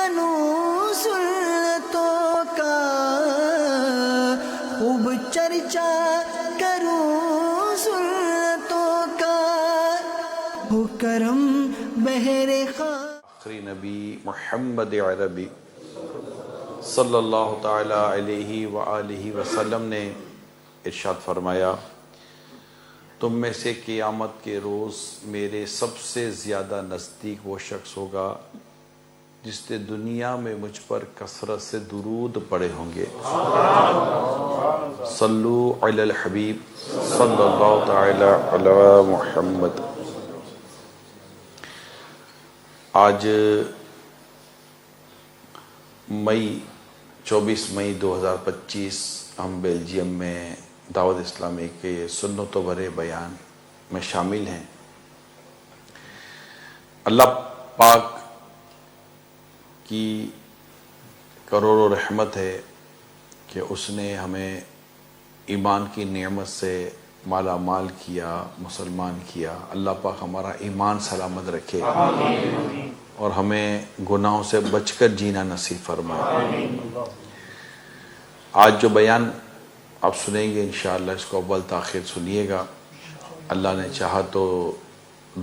بنوں سلطوں کا خوب چرچا کروں سلطوں کا ہو کرم بہر آخری نبی محمد عربی صلی اللہ تعالی علیہ وآلہ وسلم نے ارشاد فرمایا، تم میں سے قیامت کے روز میرے سب سے زیادہ نزدیک وہ شخص ہوگا جس نے دنیا میں مجھ پر کثرت سے درود پڑھے ہوں گے۔ صلو علی الحبیب صلی اللہ تعالی علی محمد۔ آج 24 مئی 2025 ہم بیلجیم میں دعوت اسلامی کے سنت و بھرے بیان میں شامل ہیں۔ اللہ پاک کی کروڑوں رحمت ہے کہ اس نے ہمیں ایمان کی نعمت سے مالا مال کیا، مسلمان کیا۔ اللہ پاک ہمارا ایمان سلامت رکھے اور ہمیں گناہوں سے بچ کر جینا نصیب فرمائے۔ آج جو بیان آپ سنیں گے انشاءاللہ اس کو اول تاخیر سنیے گا۔ اللہ نے چاہا تو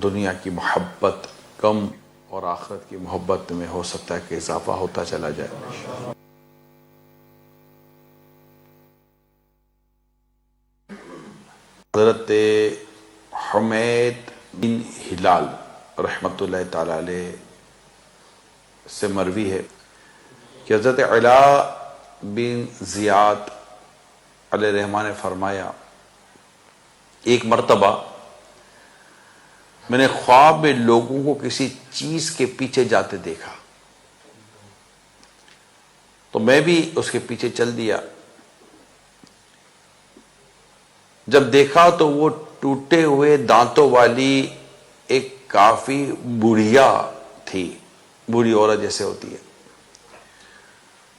دنیا کی محبت کم اور آخرت کی محبت میں ہو سکتا ہے کہ اضافہ ہوتا چلا جائے۔ حضرت حمید بن ہلال رحمت اللہ تعالی علیہ سے مروی ہے کہ حضرت علا بن زیاد علیہ الرحمہ نے فرمایا، ایک مرتبہ میں نے خواب میں لوگوں کو کسی چیز کے پیچھے جاتے دیکھا تو میں بھی اس کے پیچھے چل دیا۔ جب دیکھا تو وہ ٹوٹے ہوئے دانتوں والی ایک کافی بڑھیا تھی، بوڑھی عورت جیسے ہوتی ہے،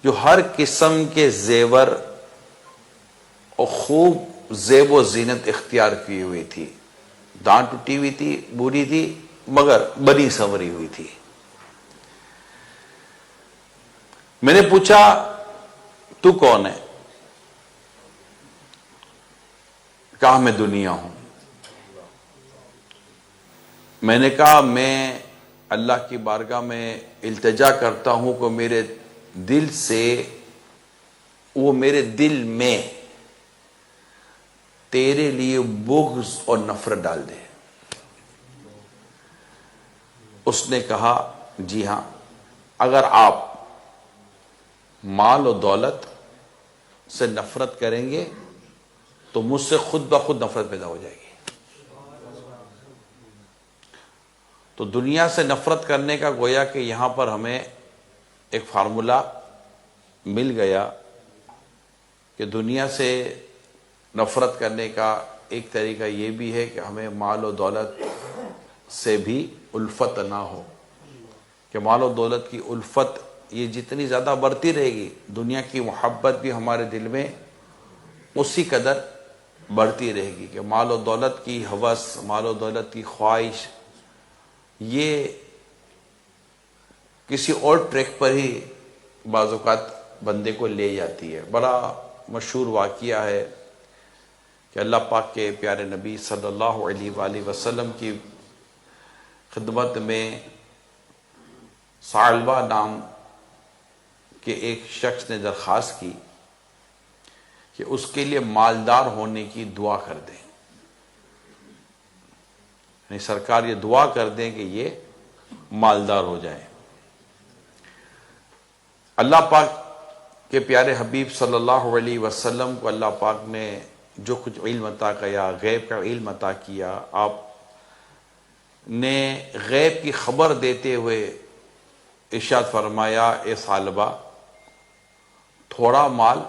جو ہر قسم کے زیور اور خوب زیب و زینت اختیار کی ہوئی تھی۔ دانت ٹوٹی ہوئی تھی، بوڑھی تھی، مگر بنی سنوری ہوئی تھی۔ میں نے پوچھا تو کون ہے؟ کہا میں دنیا ہوں۔ میں نے کہا میں اللہ کی بارگاہ میں التجا کرتا ہوں کہ میرے دل سے وہ میرے دل میں تیرے لیے بغض اور نفرت ڈال دے۔ اس نے کہا جی ہاں، اگر آپ مال و دولت سے نفرت کریں گے تو مجھ سے خود بخود نفرت پیدا ہو جائے گی۔ تو دنیا سے نفرت کرنے کا گویا کہ یہاں پر ہمیں ایک فارمولا مل گیا کہ دنیا سے نفرت کرنے کا ایک طریقہ یہ بھی ہے کہ ہمیں مال و دولت سے بھی الفت نہ ہو، کہ مال و دولت کی الفت یہ جتنی زیادہ بڑھتی رہے گی، دنیا کی محبت بھی ہمارے دل میں اسی قدر بڑھتی رہے گی، کہ مال و دولت کی ہوس، مال و دولت کی خواہش یہ کسی اور ٹریک پر ہی بعض اوقات بندے کو لے جاتی ہے۔ بڑا مشہور واقعہ ہے کہ اللہ پاک کے پیارے نبی صلی اللہ علیہ وآلہ وسلم کی خدمت میں ثعلبہ نام کے ایک شخص نے درخواست کی کہ اس کے لیے مالدار ہونے کی دعا کر دیں، یعنی سرکار یہ دعا کر دیں کہ یہ مالدار ہو جائے۔ اللہ پاک کے پیارے حبیب صلی اللہ علیہ وسلم کو اللہ پاک نے جو کچھ علم عطا کیا، غیب کا علم عطا کیا، آپ نے غیب کی خبر دیتے ہوئے ارشاد فرمایا، اے ثعلبہ، تھوڑا مال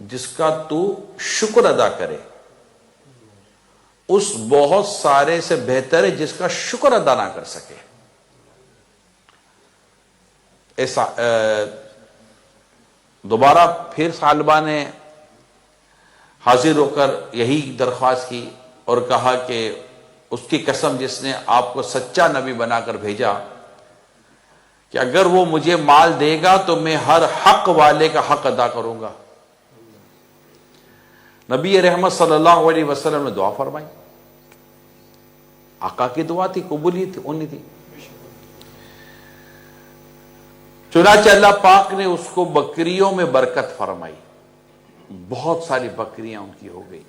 جس کا تو شکر ادا کرے اس بہت سارے سے بہتر ہے جس کا شکر ادا نہ کر سکے۔ ایسا دوبارہ پھر ثعلبہ نے حاضر ہو کر یہی درخواست کی اور کہا کہ اس کی قسم جس نے آپ کو سچا نبی بنا کر بھیجا کہ اگر وہ مجھے مال دے گا تو میں ہر حق والے کا حق ادا کروں گا. نبی رحمت صلی اللہ علیہ وسلم نے دعا فرمائی. آقا کی دعا تھی، قبولی تھی، ہونی تھی. چنانچہ اللہ پاک نے اس کو بکریوں میں برکت فرمائی. بہت ساری بکریاں ان کی ہو گئی،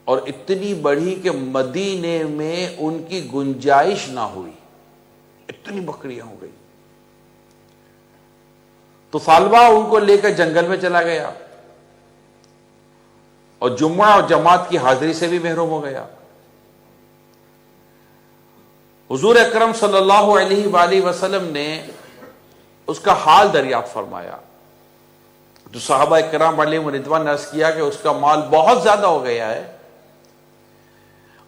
اور اتنی بڑھی کہ مدینے میں ان کی گنجائش نہ ہوئی، اتنی بکریاں ہو گئی. تو سالبہ ان کو لے کر جنگل میں چلا گیا، اور جمعہ اور جماعت کی حاضری سے بھی محروم ہو گیا. حضور اکرم صلی اللہ علیہ وآلہ وسلم نے اس کا حال دریافت فرمایا. تو صحابہ کرام علیہم رضوان نے عرض کیا کہ اس کا مال بہت زیادہ ہو گیا ہے،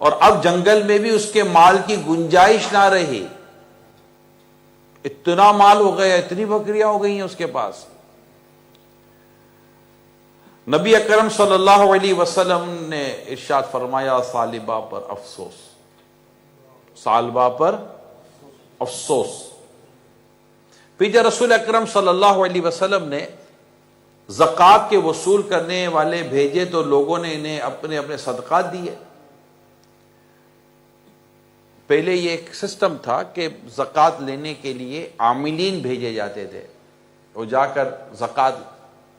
اور اب جنگل میں بھی اس کے مال کی گنجائش نہ رہی. اتنا مال ہو گیا، اتنی بکریاں ہو گئی ہیں اس کے پاس. نبی اکرم صلی اللہ علیہ وسلم نے ارشاد فرمایا سالبہ پر افسوس، سالبہ پر افسوس. پھر جب رسول اکرم صلی اللہ علیہ وسلم نے زکوٰۃ کے وصول کرنے والے بھیجے تو لوگوں نے انہیں اپنے اپنے صدقات دیے. پہلے یہ ایک سسٹم تھا کہ زکوٰۃ لینے کے لیے عاملین بھیجے جاتے تھے، وہ جا کر زکوٰۃ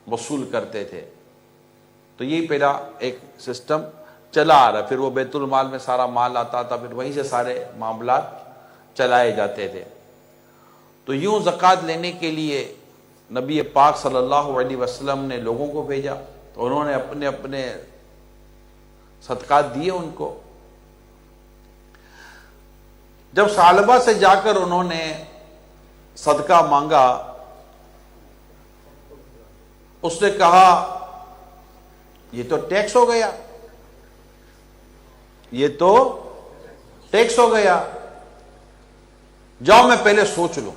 وصول کرتے تھے. تو یہی پہلا ایک سسٹم چلا آ رہا. پھر وہ بیت المال میں سارا مال آتا تھا، پھر وہیں سے سارے معاملات چلائے جاتے تھے. تو یوں زکوٰۃ لینے کے لیے نبی پاک صلی اللہ علیہ وسلم نے لوگوں کو بھیجا، تو انہوں نے اپنے اپنے صدقات دیے ان کو. جب ثعلبہ سے جا کر انہوں نے صدقہ مانگا، اس نے کہا یہ تو ٹیکس ہو گیا، یہ تو ٹیکس ہو گیا، جاؤ میں پہلے سوچ لوں.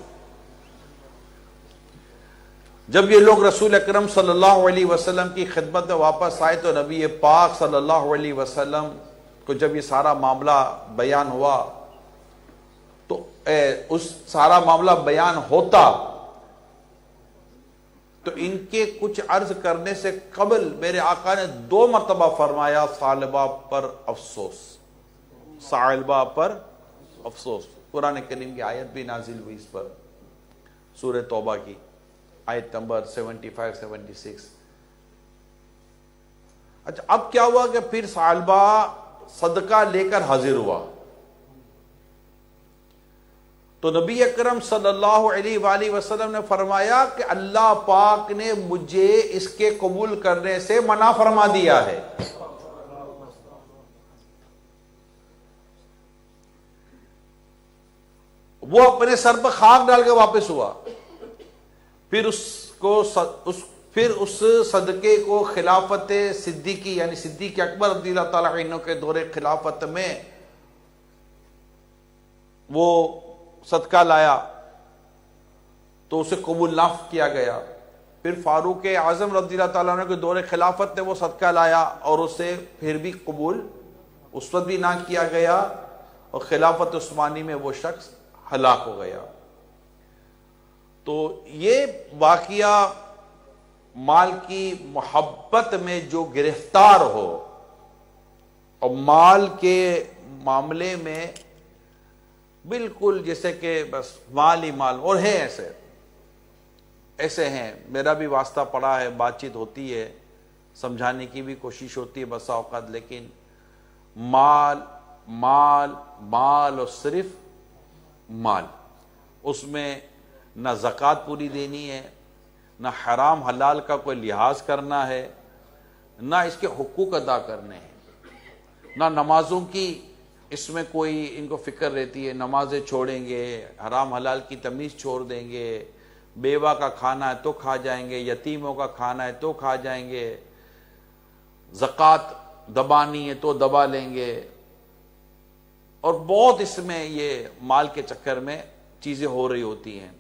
جب یہ لوگ رسول اکرم صلی اللہ علیہ وسلم کی خدمت میں واپس آئے تو نبی پاک صلی اللہ علیہ وسلم کو جب یہ سارا معاملہ بیان ہوا تو اس سارا معاملہ بیان ہوتا تو ان کے کچھ عرض کرنے سے قبل میرے آقا نے 2 مرتبہ فرمایا ثعلبہ پر افسوس، ثعلبہ پر افسوس. قرآن کریم کی آیت بھی نازل ہوئی اس پر، سورہ توبہ کی آیت نمبر 75-76. اچھا، اب کیا ہوا کہ پھر ثعلبہ صدقہ لے کر حاضر ہوا تو نبی اکرم صلی اللہ علیہ وآلہ وسلم نے فرمایا کہ اللہ پاک نے مجھے اس کے قبول کرنے سے منع فرما دیا ہے. وہ اپنے سر پر خاک ڈال کے واپس ہوا. پھر اس صدقے کو خلافت صدیقی یعنی صدیق اکبر رضی اللہ تعالیٰ عنہ کے دور خلافت میں وہ صدقہ لایا تو اسے قبول نہ کیا گیا. پھر فاروق اعظم رضی اللہ تعالیٰ عنہ کے دور خلافت میں وہ صدقہ لایا اور اسے پھر بھی قبول اس وقت بھی نہ کیا گیا، اور خلافت عثمانی میں وہ شخص ہلاک ہو گیا. تو یہ واقعہ مال کی محبت میں جو گرفتار ہو اور مال کے معاملے میں بالکل جیسے کہ بس مال ہی مال، اور ہیں ایسے ہیں. میرا بھی واسطہ پڑا ہے، بات چیت ہوتی ہے، سمجھانے کی بھی کوشش ہوتی ہے بسا اوقات، لیکن مال مال مال اور صرف مال، اس میں نہ زکوٰۃ پوری دینی ہے، نہ حرام حلال کا کوئی لحاظ کرنا ہے، نہ اس کے حقوق ادا کرنے ہیں، نہ نمازوں کی اس میں کوئی ان کو فکر رہتی ہے. نمازیں چھوڑیں گے، حرام حلال کی تمیز چھوڑ دیں گے، بیوہ کا کھانا ہے تو کھا جائیں گے، یتیموں کا کھانا ہے تو کھا جائیں گے، زکوٰۃ دبانی ہے تو دبا لیں گے، اور بہت اس میں یہ مال کے چکر میں چیزیں ہو رہی ہوتی ہیں.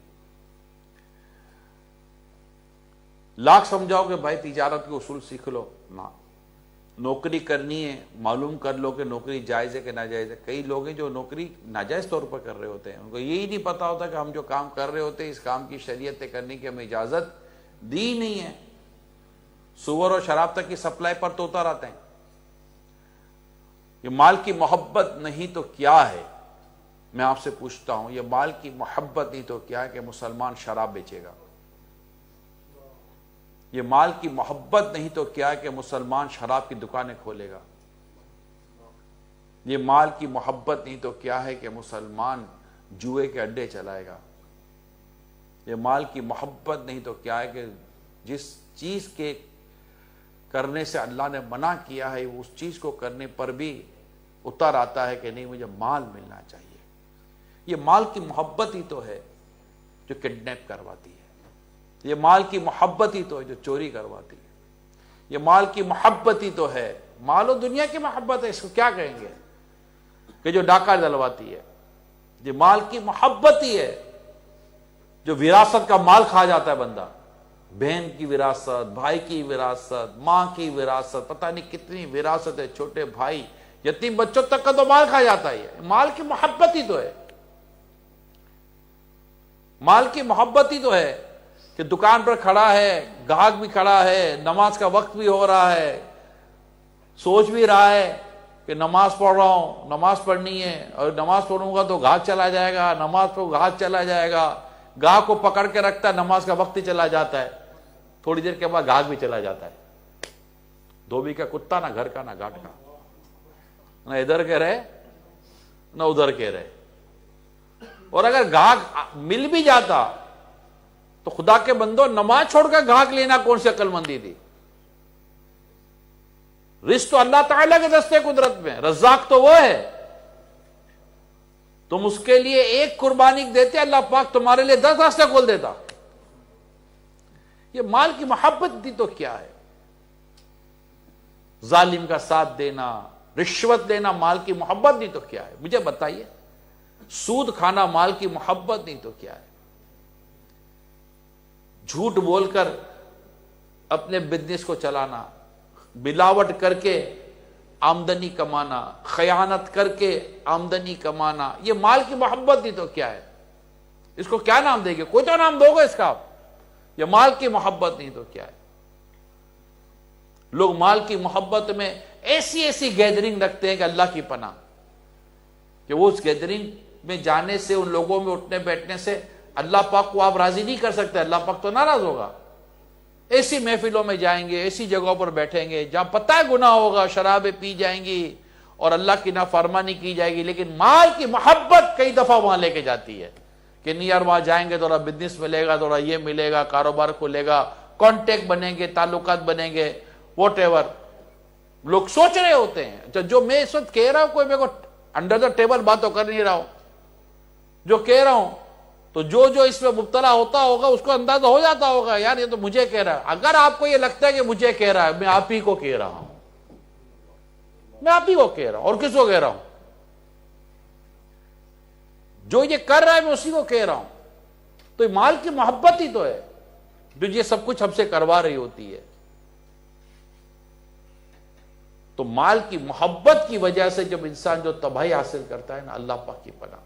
لاکھ سمجھاؤ کہ بھائی تجارت کے اصول سیکھ لو، نہ، نوکری کرنی ہے معلوم کر لو کہ نوکری جائز ہے کہ ناجائز ہے. کئی لوگ ہیں جو نوکری ناجائز طور پر کر رہے ہوتے ہیں, ان کو یہی نہیں پتا ہوتا کہ ہم جو کام کر رہے ہوتے ہیں اس کام کی شریعت کرنے کی ہمیں اجازت دی نہیں ہے. سور اور شراب تک کی سپلائی پر تو اتر آتے ہیں. یہ مال کی محبت نہیں تو کیا ہے؟ میں آپ سے پوچھتا ہوں, یہ مال کی محبت نہیں تو کیا ہے کہ مسلمان شراب بیچے گا؟ یہ مال کی محبت نہیں تو کیا ہے کہ مسلمان شراب کی دکانیں کھولے گا؟ یہ مال کی محبت نہیں تو کیا ہے کہ مسلمان جوئے کے اڈے چلائے گا؟ یہ مال کی محبت نہیں تو کیا ہے کہ جس چیز کے کرنے سے اللہ نے منع کیا ہے اس چیز کو کرنے پر بھی اتر آتا ہے کہ نہیں مجھے مال ملنا چاہیے. یہ مال کی محبت ہی تو ہے جو کڈنیپ کرواتی ہے. یہ مال کی محبت ہی تو ہے جو چوری کرواتی ہے. یہ مال کی محبت ہی تو ہے, مال و دنیا کی محبت ہے, اس کو کیا کہیں گے, کہ جو ڈاکہ ڈلواتی ہے. یہ مال کی محبت ہی ہے جو وراثت کا مال کھا جاتا ہے بندہ. بہن کی وراثت, بھائی کی وراثت, ماں کی وراثت, پتہ نہیں کتنی وراثت ہے, چھوٹے بھائی, یتیم بچوں تک کا تو مال کھا جاتا ہے. مال کی محبت ہی تو ہے. مال کی محبت ہی تو ہے کہ دکان پر کھڑا ہے, گاہک بھی کھڑا ہے, نماز کا وقت بھی ہو رہا ہے, سوچ بھی رہا ہے کہ نماز پڑھ رہا ہوں, نماز پڑھنی ہے, اور نماز پڑھوں گا تو گاہک چلا جائے گا, نماز پڑھوں گاہک چلا جائے گا, گاہک کو پکڑ کے رکھتا ہے, نماز کا وقت ہی چلا جاتا ہے, تھوڑی دیر کے بعد گاہک بھی چلا جاتا ہے. دھوبی کا کتا نہ گھر کا نہ گھاٹ کا, نہ ادھر کے رہے نہ ادھر کے رہے. اور اگر گاہک مل بھی جاتا تو خدا کے بندو نماز چھوڑ کر گاہک لینا کون سی عقل مندی تھی؟ رزق تو اللہ تعالیٰ کے دستے قدرت میں, رزاق تو وہ ہے. تم اس کے لیے ایک قربانی دیتے, اللہ پاک تمہارے لیے 10 راستے کھول دیتا. یہ مال کی محبت تھی تو کیا ہے؟ ظالم کا ساتھ دینا, رشوت دینا مال کی محبت نہیں تو کیا ہے؟ مجھے بتائیے. سود کھانا مال کی محبت نہیں تو کیا ہے؟ جھوٹ بول کر اپنے بزنس کو چلانا, ملاوٹ کر کے آمدنی کمانا, خیانت کر کے آمدنی کمانا, یہ مال کی محبت نہیں تو کیا ہے؟ اس کو کیا نام دیں گے؟ کوئی تو نام دو گے اس کا. یہ مال کی محبت نہیں تو کیا ہے؟ لوگ مال کی محبت میں ایسی گیدرنگ رکھتے ہیں کہ اللہ کی پناہ, کہ وہ اس گیدرنگ میں جانے سے, ان لوگوں میں اٹھنے بیٹھنے سے اللہ پاک کو آپ راضی نہیں کر سکتے, اللہ پاک تو ناراض ہوگا. ایسی محفلوں میں جائیں گے, ایسی جگہوں پر بیٹھیں گے جہاں پتہ ہے گناہ ہوگا, شرابیں پی جائیں گی اور اللہ کی نافرمانی کی جائے گی, لیکن مال کی محبت کئی دفعہ وہاں لے کے جاتی ہے کہ نہیں یار وہاں جائیں گے تھوڑا بزنس ملے گا, تھوڑا یہ ملے گا, کاروبار کھلے گا, کانٹیکٹ بنیں گے, تعلقات بنیں گے, واٹ ایور. لوگ سوچ رہے ہوتے ہیں. جو میں اس وقت کہہ رہا ہوں کوئی میرے کو انڈر دا ٹیبل بات تو کر نہیں رہا ہوں, جو کہہ رہا ہوں تو جو اس میں مبتلا ہوتا ہوگا اس کو اندازہ ہو جاتا ہوگا یار یہ تو مجھے کہہ رہا ہے. اگر آپ کو یہ لگتا ہے کہ مجھے کہہ رہا ہے, میں آپ ہی کو کہہ رہا ہوں, میں آپ ہی کو کہہ رہا ہوں. اور کس کو کہہ رہا ہوں؟ جو یہ کر رہا ہے میں اسی کو کہہ رہا ہوں. تو یہ مال کی محبت ہی تو ہے جو یہ سب کچھ ہم سے کروا رہی ہوتی ہے. تو مال کی محبت کی وجہ سے جب انسان جو تباہی حاصل کرتا ہے نا, اللہ پاک کی پناہ.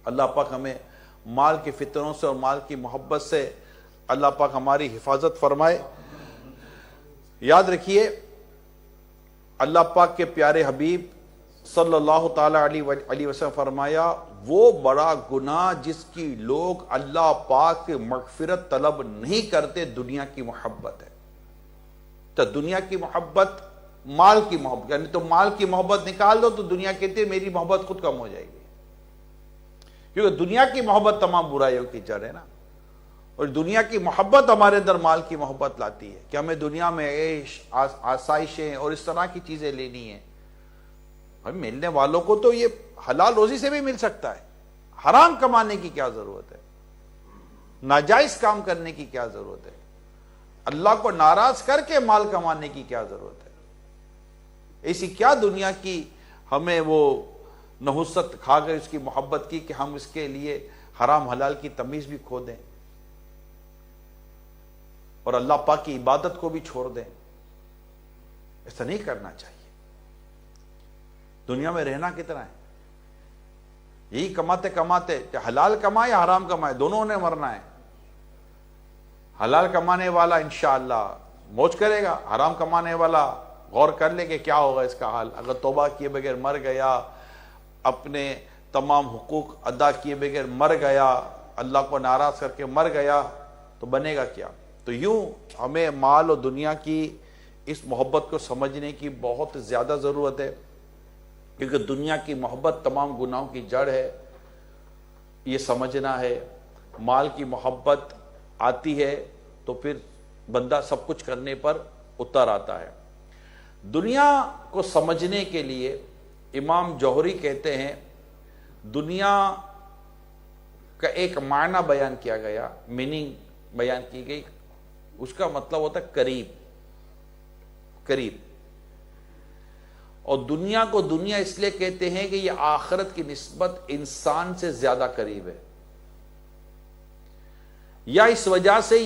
اللہ پاک ہمیں مال کی فتنوں سے اور مال کی محبت سے اللہ پاک ہماری حفاظت فرمائے. یاد رکھیے اللہ پاک کے پیارے حبیب صلی اللہ تعالی علیہ وسلم فرمایا, وہ بڑا گناہ جس کی لوگ اللہ پاک کی مغفرت طلب نہیں کرتے دنیا کی محبت ہے. تو دنیا کی محبت, مال کی محبت, یعنی تو مال کی محبت نکال دو تو دنیا کہتی ہے میری محبت خود کم ہو جائے گی, کیونکہ دنیا کی محبت تمام برائیوں کی جڑ ہے نا. اور دنیا کی محبت ہمارے اندر مال کی محبت لاتی ہے کہ ہمیں دنیا میں عیش, آسائشیں اور اس طرح کی چیزیں لینی ہیں. ملنے والوں کو تو یہ حلال روزی سے بھی مل سکتا ہے, حرام کمانے کی کیا ضرورت ہے, ناجائز کام کرنے کی کیا ضرورت ہے, اللہ کو ناراض کر کے مال کمانے کی کیا ضرورت ہے. ایسی کیا دنیا کی ہمیں وہ نحوست کھا گئے اس کی محبت کی کہ ہم اس کے لیے حرام حلال کی تمیز بھی کھو دیں اور اللہ پاک کی عبادت کو بھی چھوڑ دیں. ایسا نہیں کرنا چاہیے. دنیا میں رہنا کتنا ہے؟ یہی کماتے کماتے، حلال کمائے یا حرام کمائے، دونوں نے مرنا ہے. حلال کمانے والا انشاءاللہ موج کرے گا، حرام کمانے والا غور کر لے کہ کیا ہوگا اس کا حال. اگر توبہ کیے بغیر مر گیا، اپنے تمام حقوق ادا کیے بغیر مر گیا، اللہ کو ناراض کر کے مر گیا، تو بنے گا کیا؟ تو یوں ہمیں مال اور دنیا کی اس محبت کو سمجھنے کی بہت زیادہ ضرورت ہے، کیونکہ دنیا کی محبت تمام گناہوں کی جڑ ہے. یہ سمجھنا ہے. مال کی محبت آتی ہے تو پھر بندہ سب کچھ کرنے پر اتر آتا ہے. دنیا کو سمجھنے کے لیے امام جوہری کہتے ہیں دنیا کا ایک معنی بیان کیا گیا، میننگ بیان کی گئی. اس کا مطلب ہوتا ہے قریب، قریب. اور دنیا کو دنیا اس لیے کہتے ہیں کہ یہ آخرت کی نسبت انسان سے زیادہ قریب ہے، یا اس وجہ سے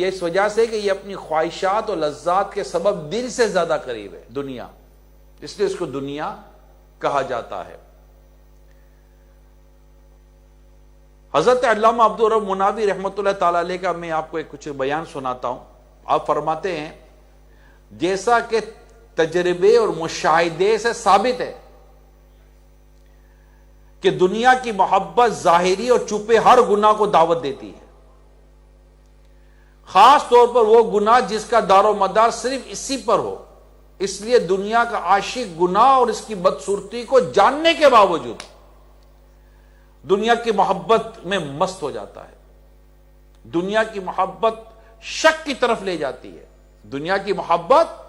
اس وجہ سے کہ یہ اپنی خواہشات اور لذات کے سبب دل سے زیادہ قریب ہے دنیا، اس لیے اس کو دنیا کہا جاتا ہے. حضرت علامہ عبدالرب مناوی رحمۃ اللہ تعالی علیہ کا میں آپ کو ایک کچھ بیان سناتا ہوں. آپ فرماتے ہیں جیسا کہ تجربے اور مشاہدے سے ثابت ہے کہ دنیا کی محبت ظاہری اور چھپے ہر گناہ کو دعوت دیتی ہے، خاص طور پر وہ گناہ جس کا دار و مدار صرف اسی پر ہو. اس لیے دنیا کا عاشق گناہ اور اس کی بدصورتی کو جاننے کے باوجود دنیا کی محبت میں مست ہو جاتا ہے. دنیا کی محبت شک کی طرف لے جاتی ہے، دنیا کی محبت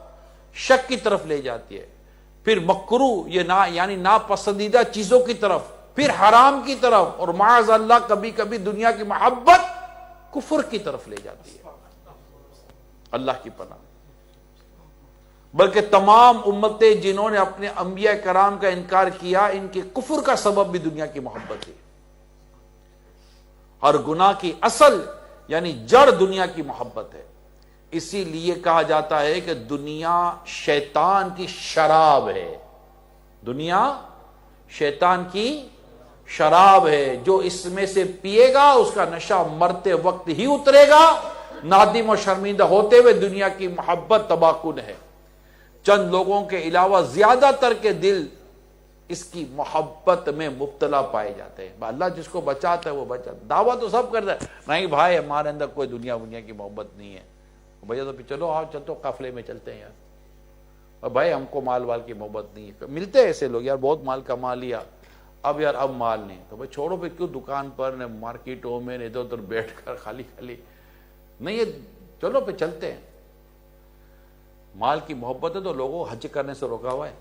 شک کی طرف لے جاتی ہے، پھر مکروہ یعنی ناپسندیدہ چیزوں کی طرف، پھر حرام کی طرف، اور معاذ اللہ کبھی کبھی دنیا کی محبت کفر کی طرف لے جاتی ہے. اللہ کی پناہ. بلکہ تمام امتیں جنہوں نے اپنے انبیاء کرام کا انکار کیا، ان کے کفر کا سبب بھی دنیا کی محبت ہے. اور گناہ کی اصل یعنی جڑ دنیا کی محبت ہے. اسی لیے کہا جاتا ہے کہ دنیا شیطان کی شراب ہے. دنیا شیطان کی شراب ہے، جو اس میں سے پیے گا اس کا نشہ مرتے وقت ہی اترے گا. نادم و شرمندہ ہوتے ہوئے دنیا کی محبت تباہ کن ہے. چند لوگوں کے علاوہ زیادہ تر کے دل اس کی محبت میں مبتلا پائے جاتے ہیں. اللہ جس کو بچاتا ہے وہ بچاتا. دعویٰ تو سب کرتا ہے، نہیں بھائی ہمارے اندر کوئی دنیا کی محبت نہیں ہے. بھیا تو چلو آؤ چلو قافلے میں چلتے ہیں یار، اور بھائی ہم کو مال وال کی محبت نہیں ہے. ملتے ہیں ایسے لوگ، یار بہت مال کما لیا اب یار اب مال نہیں. تو بھائی چھوڑو پہ کیوں دکان پر مارکیٹوں میں ادھر ادھر بیٹھ کر خالی نہیں، یہ چلو پہ چلتے ہیں. مال کی محبت ہے تو لوگوں کو حج کرنے سے روکا ہوا ہے.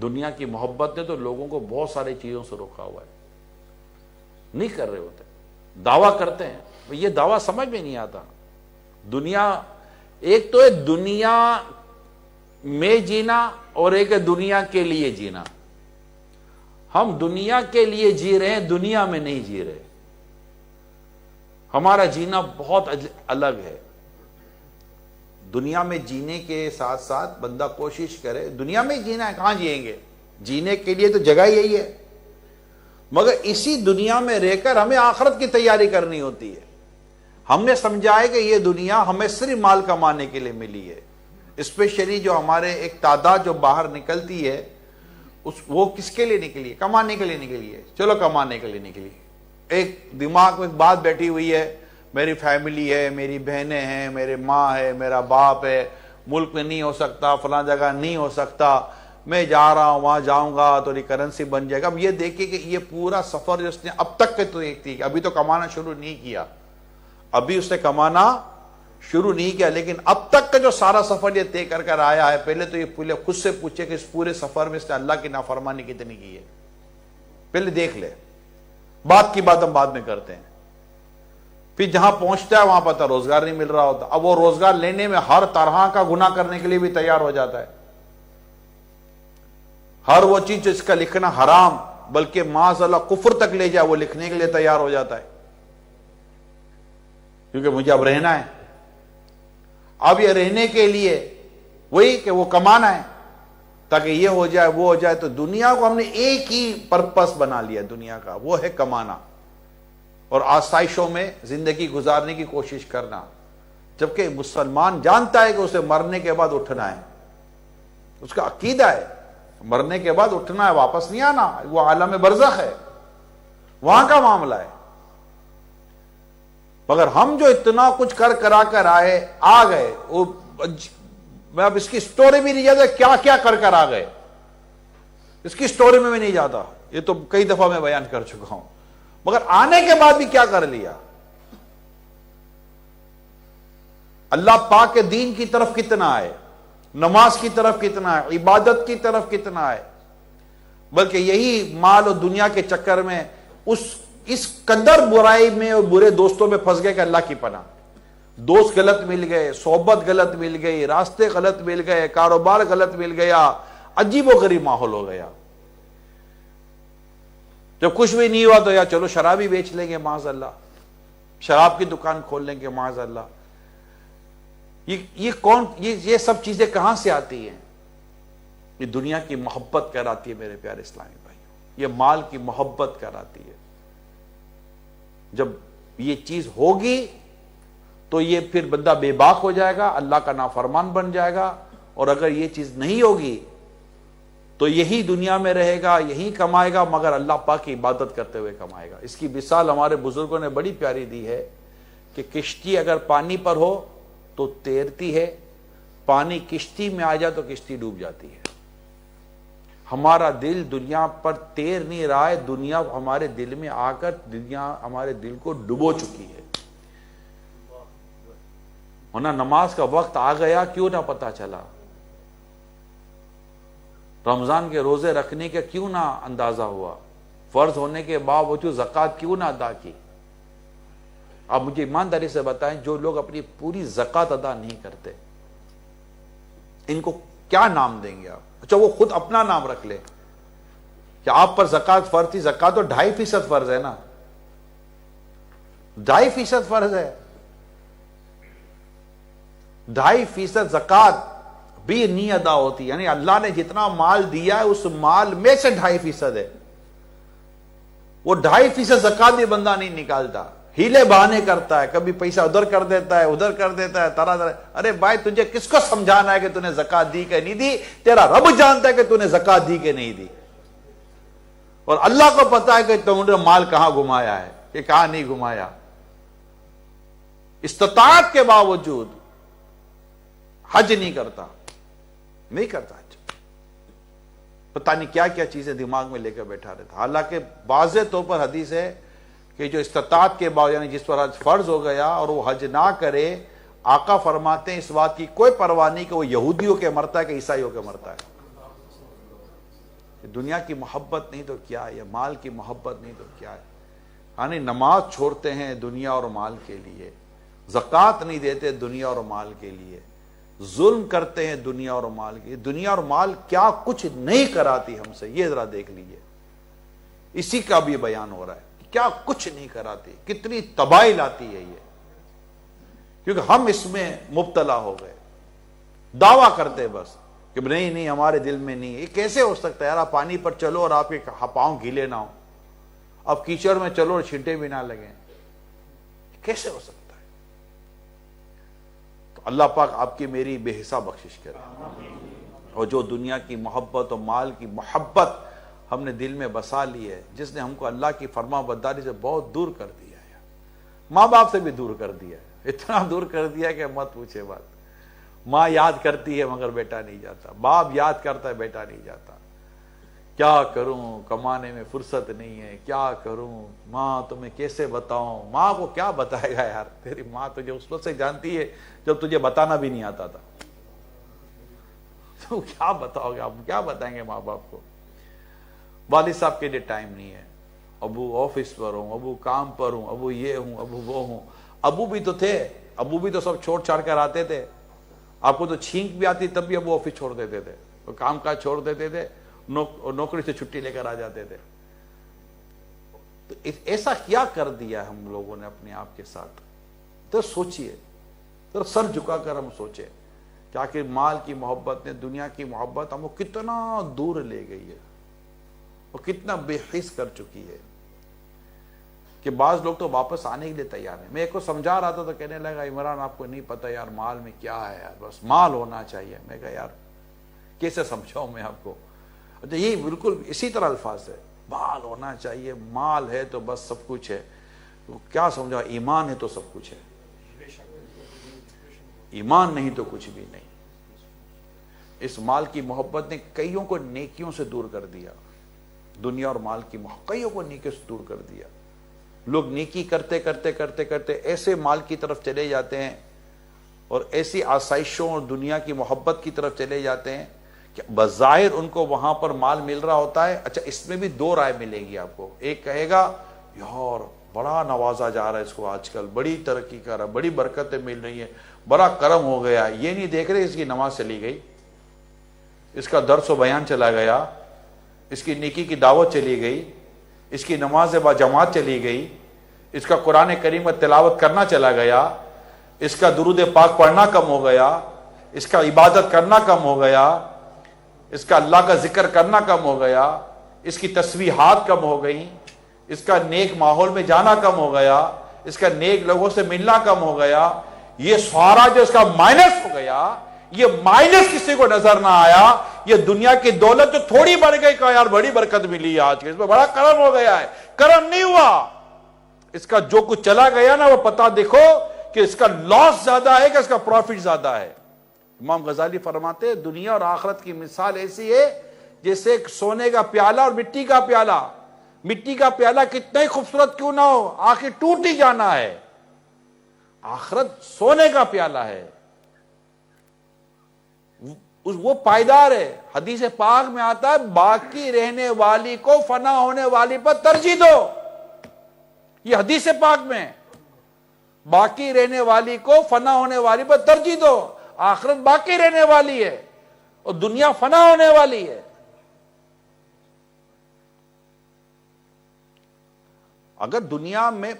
دنیا کی محبت نے تو لوگوں کو بہت ساری چیزوں سے روکا ہوا ہے، نہیں کر رہے ہوتے. دعویٰ کرتے ہیں، یہ دعویٰ سمجھ میں نہیں آتا. دنیا ایک تو ہے دنیا میں جینا، اور ایک ہے دنیا کے لیے جینا. ہم دنیا کے لیے جی رہے ہیں، دنیا میں نہیں جی رہے. ہمارا جینا بہت الگ ہے. دنیا میں جینے کے ساتھ ساتھ بندہ کوشش کرے، دنیا میں جینا ہے، کہاں جئیں گے؟ جینے کے لیے تو جگہ یہی ہے، مگر اسی دنیا میں رہ کر ہمیں آخرت کی تیاری کرنی ہوتی ہے. ہم نے سمجھا ہے کہ یہ دنیا ہمیں صرف مال کمانے کے لیے ملی ہے. اسپیشلی جو ہمارے ایک تعداد جو باہر نکلتی ہے وہ کس کے لیے نکلی ہے؟ کمانے کے لیے نکلی ہے. چلو کمانے کے لیے نکلی. ایک دماغ میں ایک بات بیٹھی ہوئی ہے، میری فیملی ہے، میری بہنیں ہیں، میرے ماں ہے، میرا باپ ہے، ملک میں نہیں ہو سکتا، فلاں جگہ نہیں ہو سکتا، میں جا رہا ہوں وہاں جاؤں گا تو کرنسی بن جائے گا. اب یہ دیکھیں کہ یہ پورا سفر جو اس نے اب تک کے تو ایک تھی، ابھی تو کمانا شروع نہیں کیا، ابھی اس نے کمانا شروع نہیں کیا، لیکن اب تک کا جو سارا سفر یہ طے کر کر آیا ہے، پہلے تو یہ خود سے پوچھے کہ اس پورے سفر میں اس نے اللہ کی نافرمانی کتنی کی ہے. پہلے دیکھ لے. بات کی بات ہم بعد میں کرتے ہیں. پھر جہاں پہنچتا ہے وہاں پتہ روزگار نہیں مل رہا ہوتا. اب وہ روزگار لینے میں ہر طرح کا گناہ کرنے کے لیے بھی تیار ہو جاتا ہے. ہر وہ چیز جو اس کا لکھنا حرام بلکہ معاذ اللہ کفر تک لے جائے وہ لکھنے کے لیے تیار ہو جاتا ہے، کیونکہ مجھے اب رہنا ہے. اب یہ رہنے کے لیے وہی کہ وہ کمانا ہے تاکہ یہ ہو جائے وہ ہو جائے. تو دنیا کو ہم نے ایک ہی پرپس بنا لیا دنیا کا, وہ ہے کمانا اور آسائشوں میں زندگی گزارنے کی کوشش کرنا, جبکہ مسلمان جانتا ہے کہ اسے مرنے کے بعد اٹھنا ہے. اس کا عقیدہ ہے مرنے کے بعد اٹھنا ہے, واپس نہیں آنا, وہ عالم برزخ ہے, وہاں کا معاملہ ہے. مگر ہم جو اتنا کچھ کرا کر آ گئے, میں اب اس کی سٹوری بھی نہیں جاتا کیا کیا کر آ گئے, اس کی سٹوری میں بھی نہیں جاتا, یہ تو کئی دفعہ میں بیان کر چکا ہوں. مگر آنے کے بعد بھی کیا کر لیا, اللہ پاک کے دین کی طرف کتنا آئے, نماز کی طرف کتنا ہے, عبادت کی طرف کتنا ہے, بلکہ یہی مال اور دنیا کے چکر میں اس قدر برائی میں اور برے دوستوں میں پھنس گئے کہ اللہ کی پناہ. دوست غلط مل گئے, صحبت غلط مل گئی, راستے غلط مل گئے, کاروبار غلط مل گیا, عجیب و غریب ماحول ہو گیا. جب کچھ بھی نہیں ہوا تو یا چلو شراب ہی بیچ لیں گے معاذ اللہ, شراب کی دکان کھول لیں گے معاذ اللہ. یہ سب چیزیں کہاں سے آتی ہیں؟ یہ دنیا کی محبت کراتی ہے میرے پیارے اسلامی بھائیوں, یہ مال کی محبت کراتی ہے. جب یہ چیز ہوگی تو یہ پھر بندہ بے باک ہو جائے گا, اللہ کا نافرمان بن جائے گا. اور اگر یہ چیز نہیں ہوگی تو یہی دنیا میں رہے گا, یہی کمائے گا, مگر اللہ پاک کی عبادت کرتے ہوئے کمائے گا. اس کی مثال ہمارے بزرگوں نے بڑی پیاری دی ہے کہ کشتی اگر پانی پر ہو تو تیرتی ہے, پانی کشتی میں آ جائے تو کشتی ڈوب جاتی ہے. ہمارا دل دنیا پر تیر نہیں رہا ہے, دنیا ہمارے دل میں آ کر دنیا ہمارے دل کو ڈبو چکی ہے. ورنہ نماز کا وقت آ گیا کیوں نہ پتا چلا, رمضان کے روزے رکھنے کا کیوں نہ اندازہ ہوا, فرض ہونے کے باوجود زکوٰۃ کیوں نہ ادا کی. آپ مجھے ایمانداری سے بتائیں, جو لوگ اپنی پوری زکوٰۃ ادا نہیں کرتے ان کو کیا نام دیں گے آپ؟ اچھا وہ خود اپنا نام رکھ لے کہ آپ پر زکوٰۃ فرض تھی, زکوٰۃ تو 2.5% فرض ہے نا, 2.5% فرض ہے, 2.5% زکوٰۃ بھی نہیں ادا ہوتی. یعنی اللہ نے جتنا مال دیا ہے اس مال میں سے 2.5% ہے, وہ 2.5% زکوٰۃ بھی بندہ نہیں نکالتا, ہیلے بہانے کرتا ہے, کبھی پیسہ ادھر کر دیتا ہے ادھر کر دیتا ہے, طرح طرح. ارے بھائی تجھے کس کو سمجھانا ہے کہ تو نے زکوٰۃ دی کہ نہیں دی؟ تیرا رب جانتا ہے کہ تو نے زکوٰۃ دی کہ نہیں دی, اور اللہ کو پتا ہے کہ تم نے مال کہاں گھمایا ہے کہ کہاں نہیں گھمایا. استطاعت کے باوجود حج نہیں کرتا, نہیں کرتا حج, پتہ نہیں کیا کیا چیزیں دماغ میں لے کر بیٹھا رہتا. حالانکہ واضح طور پر حدیث ہے کہ جو استطاعت کے باوجود یعنی جس پر حج فرض ہو گیا اور وہ حج نہ کرے, آقا فرماتے ہیں اس بات کی کوئی پرواہ نہیں کہ وہ یہودیوں کے مرتا ہے کہ عیسائیوں کے مرتا ہے. دنیا کی محبت نہیں تو کیا ہے, مال کی محبت نہیں تو کیا ہے. یعنی نماز چھوڑتے ہیں دنیا اور مال کے لیے, زکوٰۃ نہیں دیتے دنیا اور مال کے لیے, ظلم کرتے ہیں دنیا اور مال کے لیے. دنیا اور مال کیا کچھ نہیں کراتی ہم سے, یہ ذرا دیکھ لیجئے. اسی کا بھی بیان ہو رہا ہے, کیا کچھ نہیں کراتی, کتنی تباہی لاتی ہے یہ, کیونکہ ہم اس میں مبتلا ہو گئے. دعویٰ کرتے بس کہ نہیں نہیں ہمارے دل میں نہیں. یہ کیسے ہو سکتا ہے یار؟ آپ پانی پر چلو اور آپ کے پاؤں گیلے نہ ہو, آپ کیچڑ میں چلو اور چھینٹے بھی نہ لگیں, کیسے ہو سکتا ہے؟ تو اللہ پاک آپ کی میری بے حساب بخشش کرے. اور جو دنیا کی محبت اور مال کی محبت ہم نے دل میں بسا لی ہے, جس نے ہم کو اللہ کی فرما برداری سے بہت دور کر دیا ہے, ماں باپ سے بھی دور کر دیا ہے, اتنا دور کر دیا کہ مت پوچھے بات. ماں یاد کرتی ہے مگر بیٹا نہیں جاتا, باپ یاد کرتا ہے بیٹا نہیں جاتا. کیا کروں, کمانے میں فرصت نہیں ہے, کیا کروں, ماں تمہیں کیسے بتاؤں. ماں کو کیا بتائے گا یار, تیری ماں تجھے اس وقت سے جانتی ہے جب تجھے بتانا بھی نہیں آتا تھا. تو کیا بتاؤ گے آپ, کیا بتائیں گے ماں باپ کو؟ والد صاحب کے لیے ٹائم نہیں ہے, ابو آفس پر ہوں, ابو کام پر ہوں, ابو یہ ہوں, ابو وہ ہوں. ابو بھی تو تھے, ابو بھی تو سب چھوڑ چھاڑ کر آتے تھے. آپ کو تو چھینک بھی آتی تب بھی ابو آفس چھوڑ دیتے تھے, کام کاج چھوڑ دیتے تھے, نوکری سے چھٹی لے کر آ جاتے تھے. تو ایسا کیا کر دیا ہم لوگوں نے اپنے آپ کے ساتھ؟ تو سوچئے, تو سر جھکا کر ہم سوچیں کیا کہ مال کی محبت نے، دنیا کی محبت ہم کو کتنا دور لے گئی ہے اور کتنا بے حس کر چکی ہے کہ بعض لوگ تو واپس آنے کے لیے تیار ہیں۔ میں ایک کو سمجھا رہا تھا تو کہنے لگا عمران آپ کو نہیں پتہ یار مال میں کیا ہے یار، بس مال ہونا چاہیے۔ میں کہا یار کیسے سمجھاؤں میں آپ کو؟ اچھا یہ بالکل اسی طرح الفاظ ہے، مال ہونا چاہیے، مال ہے تو بس سب کچھ ہے۔ تو کیا سمجھا؟ ایمان ہے تو سب کچھ ہے، ایمان نہیں تو کچھ بھی نہیں۔ اس مال کی محبت نے کئیوں کو نیکیوں سے دور کر دیا، دنیا اور مال کی محبت کئیوں کو نیکیوں سے دور کر دیا۔ لوگ نیکی کرتے کرتے کرتے کرتے ایسے مال کی طرف چلے جاتے ہیں اور ایسی آسائشوں اور دنیا کی محبت کی طرف چلے جاتے ہیں کہ بظاہر ان کو وہاں پر مال مل رہا ہوتا ہے۔ اچھا اس میں بھی دو رائے ملے گی آپ کو، ایک کہے گا یار بڑا نوازا جا رہا ہے اس کو، آج کل بڑی ترقی کر رہا ہے، بڑی برکتیں مل رہی ہیں، بڑا کرم ہو گیا۔ یہ نہیں دیکھ رہے اس کی نماز چلی گئی، اس کا درس و بیان چلا گیا، اس کی نیکی کی دعوت چلی گئی، اس کی نماز با جماعت چلی گئی، اس کا قرآن کریم کا تلاوت کرنا چلا گیا، اس کا درود پاک پڑھنا کم ہو گیا، اس کا عبادت کرنا کم ہو گیا، اس کا اللہ کا ذکر کرنا کم ہو گیا، اس کی تسبیحات کم ہو گئیں، اس کا نیک ماحول میں جانا کم ہو گیا، اس کا نیک لوگوں سے ملنا کم ہو گیا۔ یہ سارا جو اس کا مائنس ہو گیا، یہ مائنس کسی کو نظر نہ آیا۔ یہ دنیا کی دولت جو تھوڑی بڑھ گئی کہ یار بڑی برکت ملی ہے آج کے، اس میں بڑا کرم ہو گیا ہے، کرم نہیں ہوا۔ اس کا جو کچھ چلا گیا نا وہ پتا دیکھو کہ اس کا لاس زیادہ ہے کہ اس کا پروفٹ زیادہ ہے۔ امام غزالی فرماتے ہیں دنیا اور آخرت کی مثال ایسی ہے جیسے ایک سونے کا پیالہ اور مٹی کا پیالہ۔ مٹی کا پیالہ کتنا ہی خوبصورت کیوں نہ ہو، آخر ٹوٹ ہی جانا ہے۔ آخرت سونے کا پیالہ ہے، وہ پائیدار ہے۔ حدیث پاک میں آتا ہے باقی رہنے والی کو فنا ہونے والی پر ترجیح دو۔ یہ حدیث پاک میں باقی رہنے والی کو فنا ہونے والی پر ترجیح دو۔ آخرت باقی رہنے والی ہے اور دنیا فنا ہونے والی ہے۔ اگر دنیا میں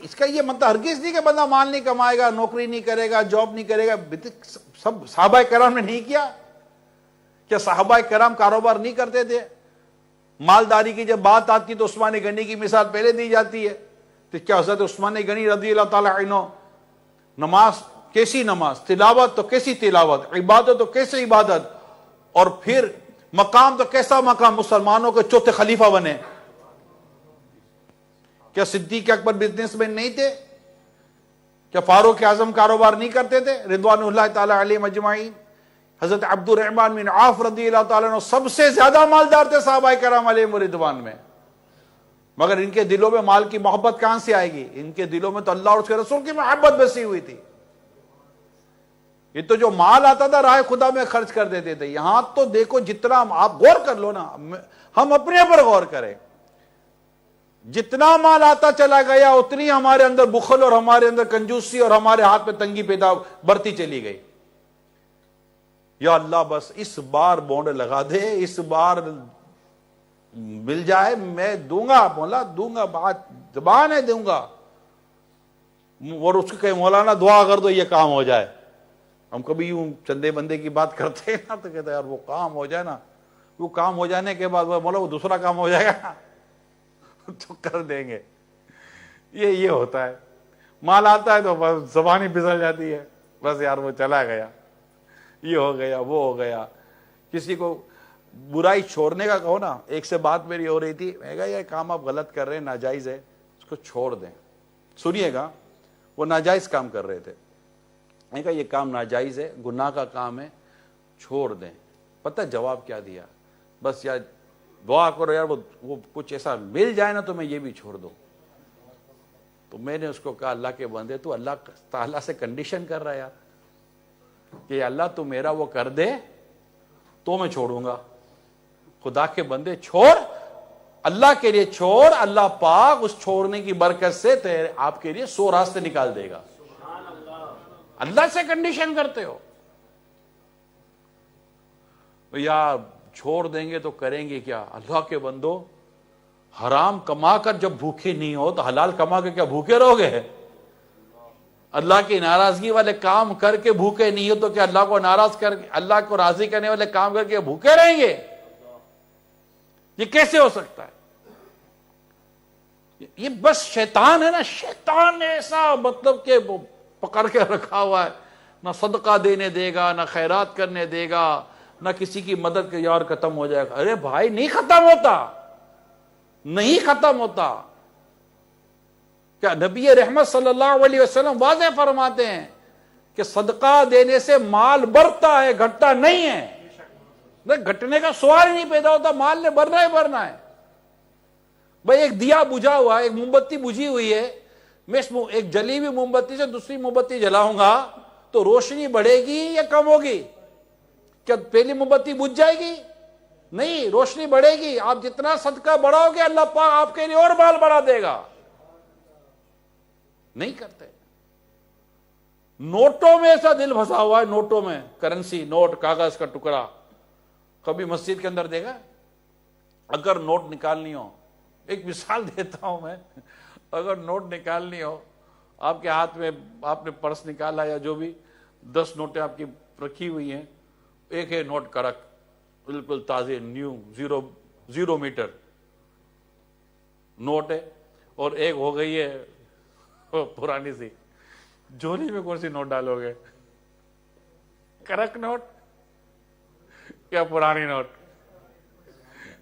اس کا یہ مطلب ہرگز نہیں کہ بندہ مال نہیں کمائے گا، نوکری نہیں کرے گا، جاب نہیں کرے گا۔ سب صحابہ کرام نے نہیں کیا؟ کیا صحابہ کرام کاروبار نہیں کرتے تھے؟ مالداری کی جب بات آتی تو عثمان غنی کی مثال پہلے دی جاتی ہے۔ تو کیا حضرت عثمان غنی رضی اللہ تعالی عنہ نماز کیسی نماز، تلاوت تو کیسی تلاوت، عبادت تو کیسی عبادت، اور پھر مقام تو کیسا مقام، مسلمانوں کے چوتھے خلیفہ بنے۔ کیا صدیق اکبر بزنس مین نہیں تھے؟ کیا فاروق اعظم کاروبار نہیں کرتے تھے رضوان اللہ تعالی علیہم اجمعین؟ حضرت عبد الرحمن بن عوف رضی اللہ تعالیٰ عنہ سب سے زیادہ مالدار تھے صحابہ کرام علیہم رضوان میں، مگر ان کے دلوں میں مال کی محبت کہاں سے آئے گی؟ ان کے دلوں میں تو اللہ اور اس کے رسول کی محبت بسی ہوئی تھی۔ یہ تو جو مال آتا تھا راہ خدا میں خرچ کر دیتے تھے۔ یہاں تو دیکھو جتنا آپ غور کر لو نا، ہم اپنے پر غور کریں، جتنا مال آتا چلا گیا اتنی ہمارے اندر بخل اور ہمارے اندر کنجوسی اور ہمارے ہاتھ میں تنگی پیدا بڑھتی چلی گئی۔ یا اللہ بس اس بار بونڈ لگا دے، اس بار مل جائے، میں دوں گا، مولا دوں گا، بات زبان ہے دوں گا، اور اس کو کہ مولانا دعا کر دو یہ کام ہو جائے۔ ہم کبھی یوں چندے بندے کی بات کرتے ہیں نا تو کہتے ہیں یار وہ کام ہو جائے نا، وہ کام ہو جانے کے بعد مولا وہ دوسرا کام ہو جائے گا تو کر دیں گے۔ یہ ہوتا ہے، مال آتا ہے تو بس زبان ہی پھسل جاتی ہے، بس یار وہ چلا گیا، یہ ہو گیا، وہ ہو گیا۔ کسی کو برائی چھوڑنے کا کہو نا، ایک سے بات میری ہو رہی تھی، میں کہا یہ کام آپ غلط کر رہے ہیں، ناجائز ہے، اس کو چھوڑ دیں۔ سنیے گا، وہ ناجائز کام کر رہے تھے، میں کہا یہ کام ناجائز ہے، گناہ کا کام ہے، چھوڑ دیں۔ پتہ جواب کیا دیا؟ بس یار دعا کرو یار وہ کچھ ایسا مل جائے نا تو میں یہ بھی چھوڑ دوں۔ تو میں نے اس کو کہا اللہ کے بندے تو اللہ تعالیٰ سے کنڈیشن کر رہا ہے یار کہ اللہ تو میرا وہ کر دے تو میں چھوڑوں گا۔ خدا کے بندے چھوڑ، اللہ کے لیے چھوڑ، اللہ پاک اس چھوڑنے کی برکت سے آپ کے لیے 100 راستے نکال دے گا۔ اللہ سے کنڈیشن کرتے ہو یا چھوڑ دیں گے تو کریں گے کیا؟ اللہ کے بندو، حرام کما کر جب بھوکے نہیں ہو تو حلال کما کے کیا بھوکے رہو گے؟ اللہ کی ناراضگی والے کام کر کے بھوکے نہیں ہو تو کیا اللہ کو ناراض کر کے، اللہ کو راضی کرنے والے کام کر کے بھوکے رہیں گے؟ یہ کیسے ہو سکتا ہے؟ یہ بس شیطان ہے نا، شیطان نے ایسا مطلب کہ پکڑ کے رکھا ہوا ہے، نہ صدقہ دینے دے گا، نہ خیرات کرنے دے گا، نہ کسی کی مدد کے، یار ختم ہو جائے گا۔ ارے بھائی نہیں ختم ہوتا، نہیں ختم ہوتا۔ کیا نبی رحمت صلی اللہ علیہ وسلم واضح فرماتے ہیں کہ صدقہ دینے سے مال بڑھتا ہے، گھٹتا نہیں ہے۔ گھٹنے کا سوال ہی نہیں پیدا ہوتا، مال نے بڑھنا ہی بڑھنا ہے۔ بھائی ایک دیا بجھا ہوا ہے، ایک موم بتی بجھی ہوئی ہے، میں ایک جلی ہوئی موم بتی سے دوسری موم بتی جلاؤں گا تو روشنی بڑھے گی یا کم ہوگی؟ کیا پہلی موم بتی بجھ جائے گی؟ نہیں، روشنی بڑھے گی۔ آپ جتنا صدقہ بڑھاؤ گے اللہ پاک آپ کے لیے اور مال بڑھا دے گا۔ نہیں کرتے۔ نوٹوں میں ایسا دل پھنسا ہوا ہے، نوٹوں میں، کرنسی، نوٹ، کاغذ کا ٹکڑا۔ کبھی مسجد کے اندر دیکھا؟ اگر نوٹ نکالنی ہو، ایک مثال دیتا ہوں میں، اگر نوٹ نکالنی ہو، آپ کے ہاتھ میں، آپ نے پرس نکالا یا جو بھی، 10 نوٹیں آپ کی رکھی ہوئی ہیں، ایک ہے نوٹ کرک، بالکل تازے، نیو، زیرو میٹر نوٹ ہے، اور ایک ہو گئی ہے پرانی سی۔ جولی میں کون سی نوٹ ڈالو گے؟ کرک نوٹ یا پرانی نوٹ؟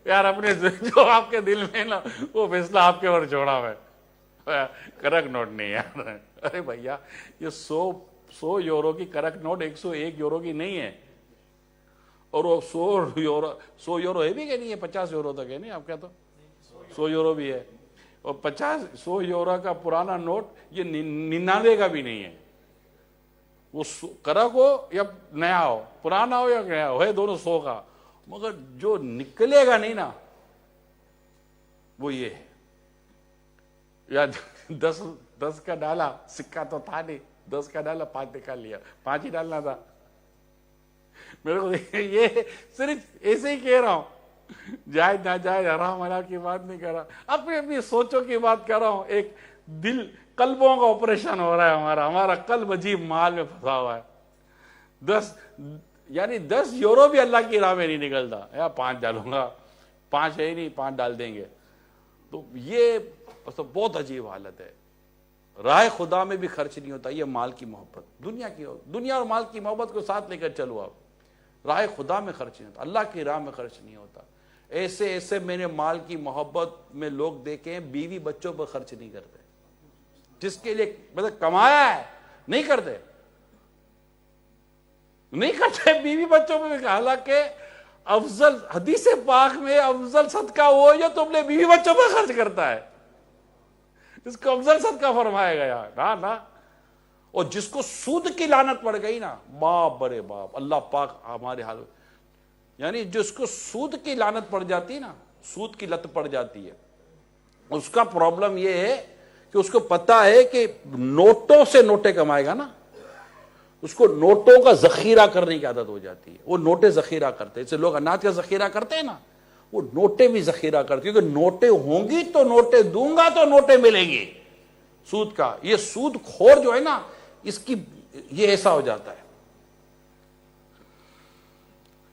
یار اپنے جو آپ کے دل میں نا، وہ فیصلہ آپ کے اوپر چھوڑا میں، کرک نوٹ نہیں یار۔ ارے بھیا یہ 100 یورو کی کرک نوٹ 101 یورو کی نہیں ہے، اور وہ 100 یورو ہے بھی کہ نہیں ہے، 50 یورو تک ہے نہیں آپ کیا، تو 100 یورو بھی ہے، اور 100 یورو کا پرانا نوٹ یہ 99 کا بھی نہیں ہے۔ وہ کرک ہو یا نیا ہو، پرانا ہو یا نیا ہو، ہے دونوں 100 کا، مگر جو نکلے گا نہیں نا وہ یہ ہے۔ یا 10 کا ڈالا، سکہ تو تھا نہیں، 10 کا ڈالا، 5 نکال لیا، 5 ہی ڈالنا تھا میرے کو۔ یہ صرف ایسے ہی کہہ رہا ہوں، جائز ناجائز، حرام حلال کی بات نہیں کر رہا، اپنی سوچوں کی بات کر رہا ہوں۔ ایک دل، قلبوں کا آپریشن ہو رہا ہے ہمارا قلب عجیب مال میں پھنسا ہوا ہے۔ 10 یورو بھی اللہ کی راہ میں نہیں نکلتا، یا 5 ڈالوں گا، 5 ہے ہی نہیں، 5 ڈال دیں گے۔ تو یہ بہت عجیب حالت ہے۔ راہ خدا میں بھی خرچ نہیں ہوتا، یہ مال کی محبت، دنیا اور مال کی محبت کو ساتھ لے کر چلو آپ۔ راہ خدا میں خرچ نہیں ہوتا، اللہ کی راہ میں خرچ نہیں ہوتا۔ ایسے میں نے مال کی محبت میں لوگ دیکھے ہیں، بیوی بچوں پر خرچ نہیں کرتے، جس کے لیے مطلب کمایا ہے نہیں کرتے، بیوی بچوں پہ۔ حالانکہ افضل حدیث پاک میں افضل صدقہ وہ جو تم نے بیوی بچوں پہ خرچ کرتا ہے، اس کو افضل صدقہ فرمایا گیا نا۔ اور جس کو سود کی لعنت پڑ گئی نا، باپ برے باپ، اللہ پاک ہمارے حال، یعنی جس کو سود کی لعنت پڑ جاتی نا، سود کی لت پڑ جاتی ہے، اس کا پرابلم یہ ہے کہ اس کو پتا ہے کہ نوٹوں سے نوٹیں کمائے گا نا، اس کو نوٹوں کا ذخیرہ کرنے کی عادت ہو جاتی ہے، وہ نوٹیں ذخیرہ کرتے ہیں۔ جیسے لوگ اناج کا ذخیرہ کرتے ہیں نا، وہ نوٹیں بھی ذخیرہ کرتی ہیں، کیونکہ نوٹیں ہوں گی تو نوٹیں دوں گا تو نوٹیں ملیں گی۔ سود کا یہ سود خور جو ہے نا، اس کی یہ ایسا ہو جاتا ہے،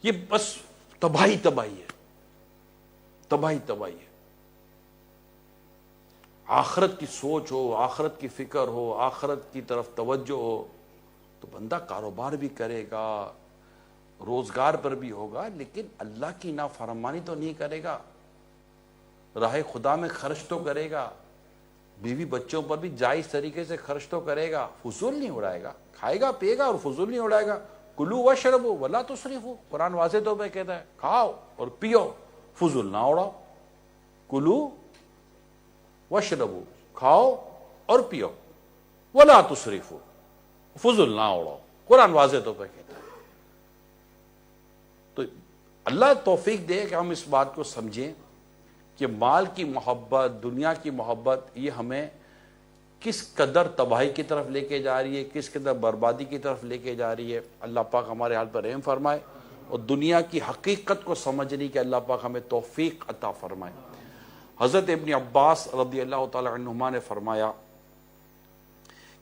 یہ بس تباہی ہے، تباہی ہے۔ آخرت کی سوچ ہو، آخرت کی فکر ہو، آخرت کی طرف توجہ ہو تو بندہ کاروبار بھی کرے گا، روزگار پر بھی ہوگا، لیکن اللہ کی نافرمانی تو نہیں کرے گا، راہ خدا میں خرچ تو کرے گا، بیوی بچوں پر بھی جائز طریقے سے خرچ تو کرے گا، فضول نہیں اڑائے گا، کھائے گا پیے گا اور فضول نہیں اڑائے گا۔ کلو واشربوا ولا تسرفوا، قرآن واضح طور پہ کہتا ہے کھاؤ اور پیو، فضول نہ اڑاؤ۔ کلو واشربوا، کھاؤ اور پیو، ولا تسرفوا، فضول نہ اڑاؤ، قرآن واضح طور پہ کہتا ہے۔ تو اللہ توفیق دے کہ ہم اس بات کو سمجھیں کہ مال کی محبت، دنیا کی محبت، یہ ہمیں کس قدر تباہی کی طرف لے کے جا رہی ہے، کس قدر بربادی کی طرف لے کے جا رہی ہے۔ اللہ پاک ہمارے حال پر رحم فرمائے اور دنیا کی حقیقت کو سمجھنے کی اللہ پاک ہمیں توفیق عطا فرمائے۔ حضرت ابن عباس رضی اللہ تعالی عنہما نے فرمایا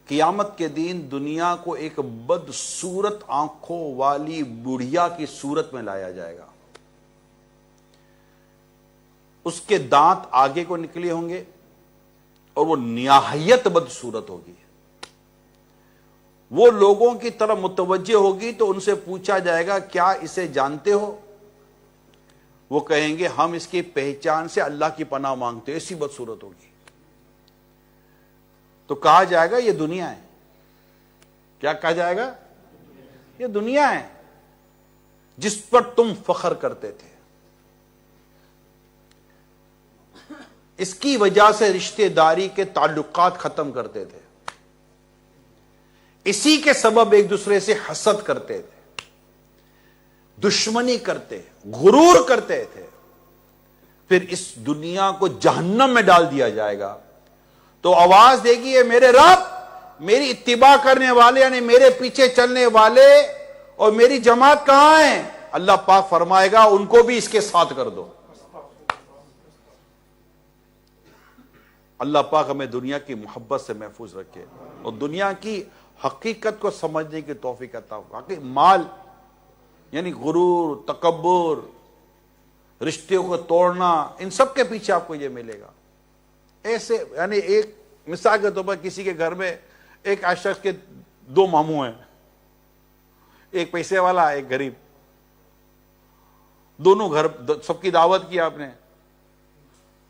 قیامت کے دن دنیا کو ایک بدصورت آنکھوں والی بڑھیا کی صورت میں لایا جائے گا. اس کے دانت آگے کو نکلے ہوں گے اور وہ نہایت بدصورت ہوگی. وہ لوگوں کی طرف متوجہ ہوگی تو ان سے پوچھا جائے گا کیا اسے جانتے ہو؟ وہ کہیں گے ہم اس کی پہچان سے اللہ کی پناہ مانگتے ہیں. ایسی بدصورت ہوگی. تو کہا جائے گا یہ دنیا ہے. کیا کہا جائے گا؟ یہ دنیا ہے جس پر تم فخر کرتے تھے. اس کی وجہ سے رشتہ داری کے تعلقات ختم کرتے تھے. اسی کے سبب ایک دوسرے سے حسد کرتے تھے, دشمنی کرتے, غرور کرتے تھے. پھر اس دنیا کو جہنم میں ڈال دیا جائے گا تو آواز دے گی, اے میرے رب, میری اتباع کرنے والے یعنی میرے پیچھے چلنے والے اور میری جماعت کہاں ہیں؟ اللہ پاک فرمائے گا ان کو بھی اس کے ساتھ کر دو. اللہ پاک ہمیں دنیا کی محبت سے محفوظ رکھے اور دنیا کی حقیقت کو سمجھنے کی توفیق عطا فرمائے. مال یعنی غرور, تکبر, رشتوں کو توڑنا, ان سب کے پیچھے آپ کو یہ ملے گا. ایسے یعنی ایک مثال کے طور پر کسی کے گھر میں ایک شخص کے دو ماموں ہیں, ایک پیسے والا ایک غریب. دونوں گھر سب کی دعوت کی آپ نے.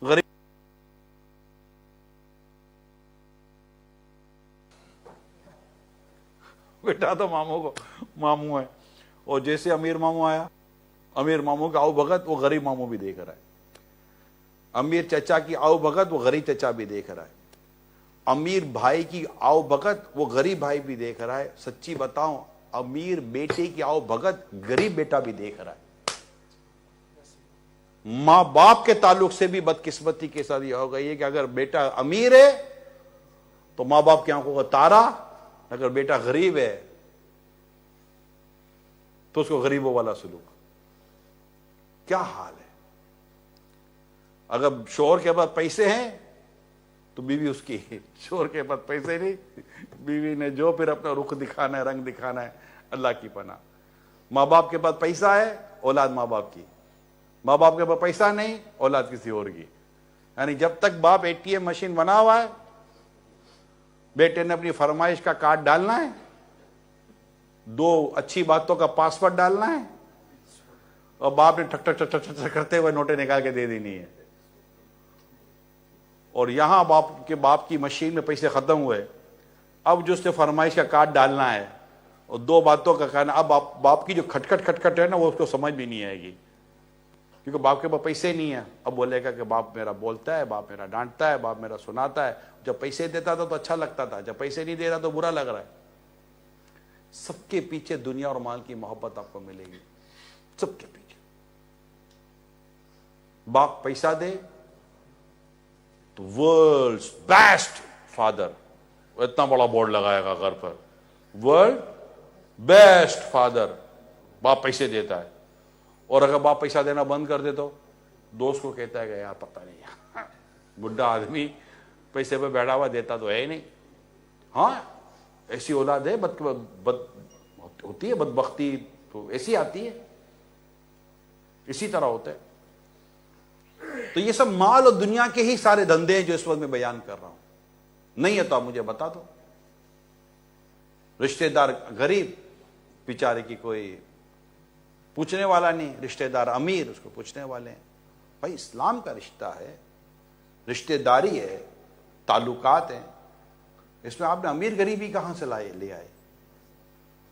غریب بیٹا تو ماموں ہے, اور جیسے امیر ماموں آیا, امیر ماموں کا آؤ بھگت وہ غریب ماموں بھی دیکھ رہا ہے. امیر چچا کی آؤ بھگت وہ غریب چچا بھی دیکھ رہا ہے. امیر بھائی کی آؤ بھگت وہ غریب بھائی بھی دیکھ رہا ہے. سچی بتاؤں, امیر بیٹے کی آؤ بھگت غریب بیٹا بھی دیکھ رہا ہے. ماں باپ کے تعلق سے بھی بدقسمتی کے ساتھ یہ ہو گئی ہے کہ اگر بیٹا امیر ہے تو ماں باپ کی آنکھوں کا تارا, اگر بیٹا غریب ہے تو اس کو غریبوں والا سلوک. کیا حال ہے؟ اگر شوہر کے پاس پیسے ہیں تو بیوی اس کی, شوہر کے پاس پیسے نہیں, بیوی نے جو پھر اپنا رخ دکھانا ہے, رنگ دکھانا ہے. اللہ کی پناہ. ماں باپ کے پاس پیسہ ہے, اولاد ماں باپ کی. ماں باپ کے پاس پیسہ نہیں, اولاد کسی اور کی. یعنی جب تک باپ ATM مشین بنا ہوا ہے, بیٹے نے اپنی فرمائش کا کارڈ ڈالنا ہے, دو اچھی باتوں کا پاسورڈ ڈالنا ہے, اور باپ نے ٹھک ٹھک ٹھک ٹھک کرتے ہوئے نوٹیں نکال کے دے دینی ہے. اور یہاں باپ کی مشین میں پیسے ختم ہوئے, اب جو اس نے فرمائش کا کارڈ ڈالنا ہے اور دو باتوں کا کہنا, اب باپ کی جو کھٹکھٹ ہے نا وہ اس کو سمجھ بھی نہیں آئے گی, کیونکہ باپ کے پاس پیسے نہیں ہیں. اب بولے گا کہ باپ میرا بولتا ہے, باپ میرا ڈانٹتا ہے, باپ میرا سناتا ہے. جب پیسے دیتا تھا تو اچھا لگتا تھا, جب پیسے نہیں دے رہا تو برا لگ رہا ہے. سب کے پیچھے دنیا اور مال کی محبت آپ کو ملے گی, سب کے پیچھے. باپ پیسہ دے تو ورلڈز بیسٹ فادر, اتنا بڑا بورڈ لگائے گا گھر پر, ورلڈ بیسٹ فادر. باپ پیسے دیتا ہے, اور اگر باپ پیسہ دینا بند کر دے تو دوست کو کہتا ہے کہ یار پتہ نہیں, بڈھا آدمی پیسے پہ بیٹھا ہوا, دیتا تو ہے ہی نہیں. ہاں ایسی اولاد ہے, ہوتی ہے بدبختی تو ایسی آتی ہے, اسی طرح ہوتا ہے. تو یہ سب مال اور دنیا کے ہی سارے دھندے ہیں جو اس وقت میں بیان کر رہا ہوں. نہیں ہے تو آپ مجھے بتا دو. رشتہ دار غریب بیچارے کی کوئی پوچھنے والا نہیں, رشتہ دار امیر اس کو پوچھنے والے ہیں. بھائی اسلام کا رشتہ ہے, رشتہ داری ہے, تعلقات ہیں, اس میں آپ نے امیر غریبی کہاں سے لے آئے؟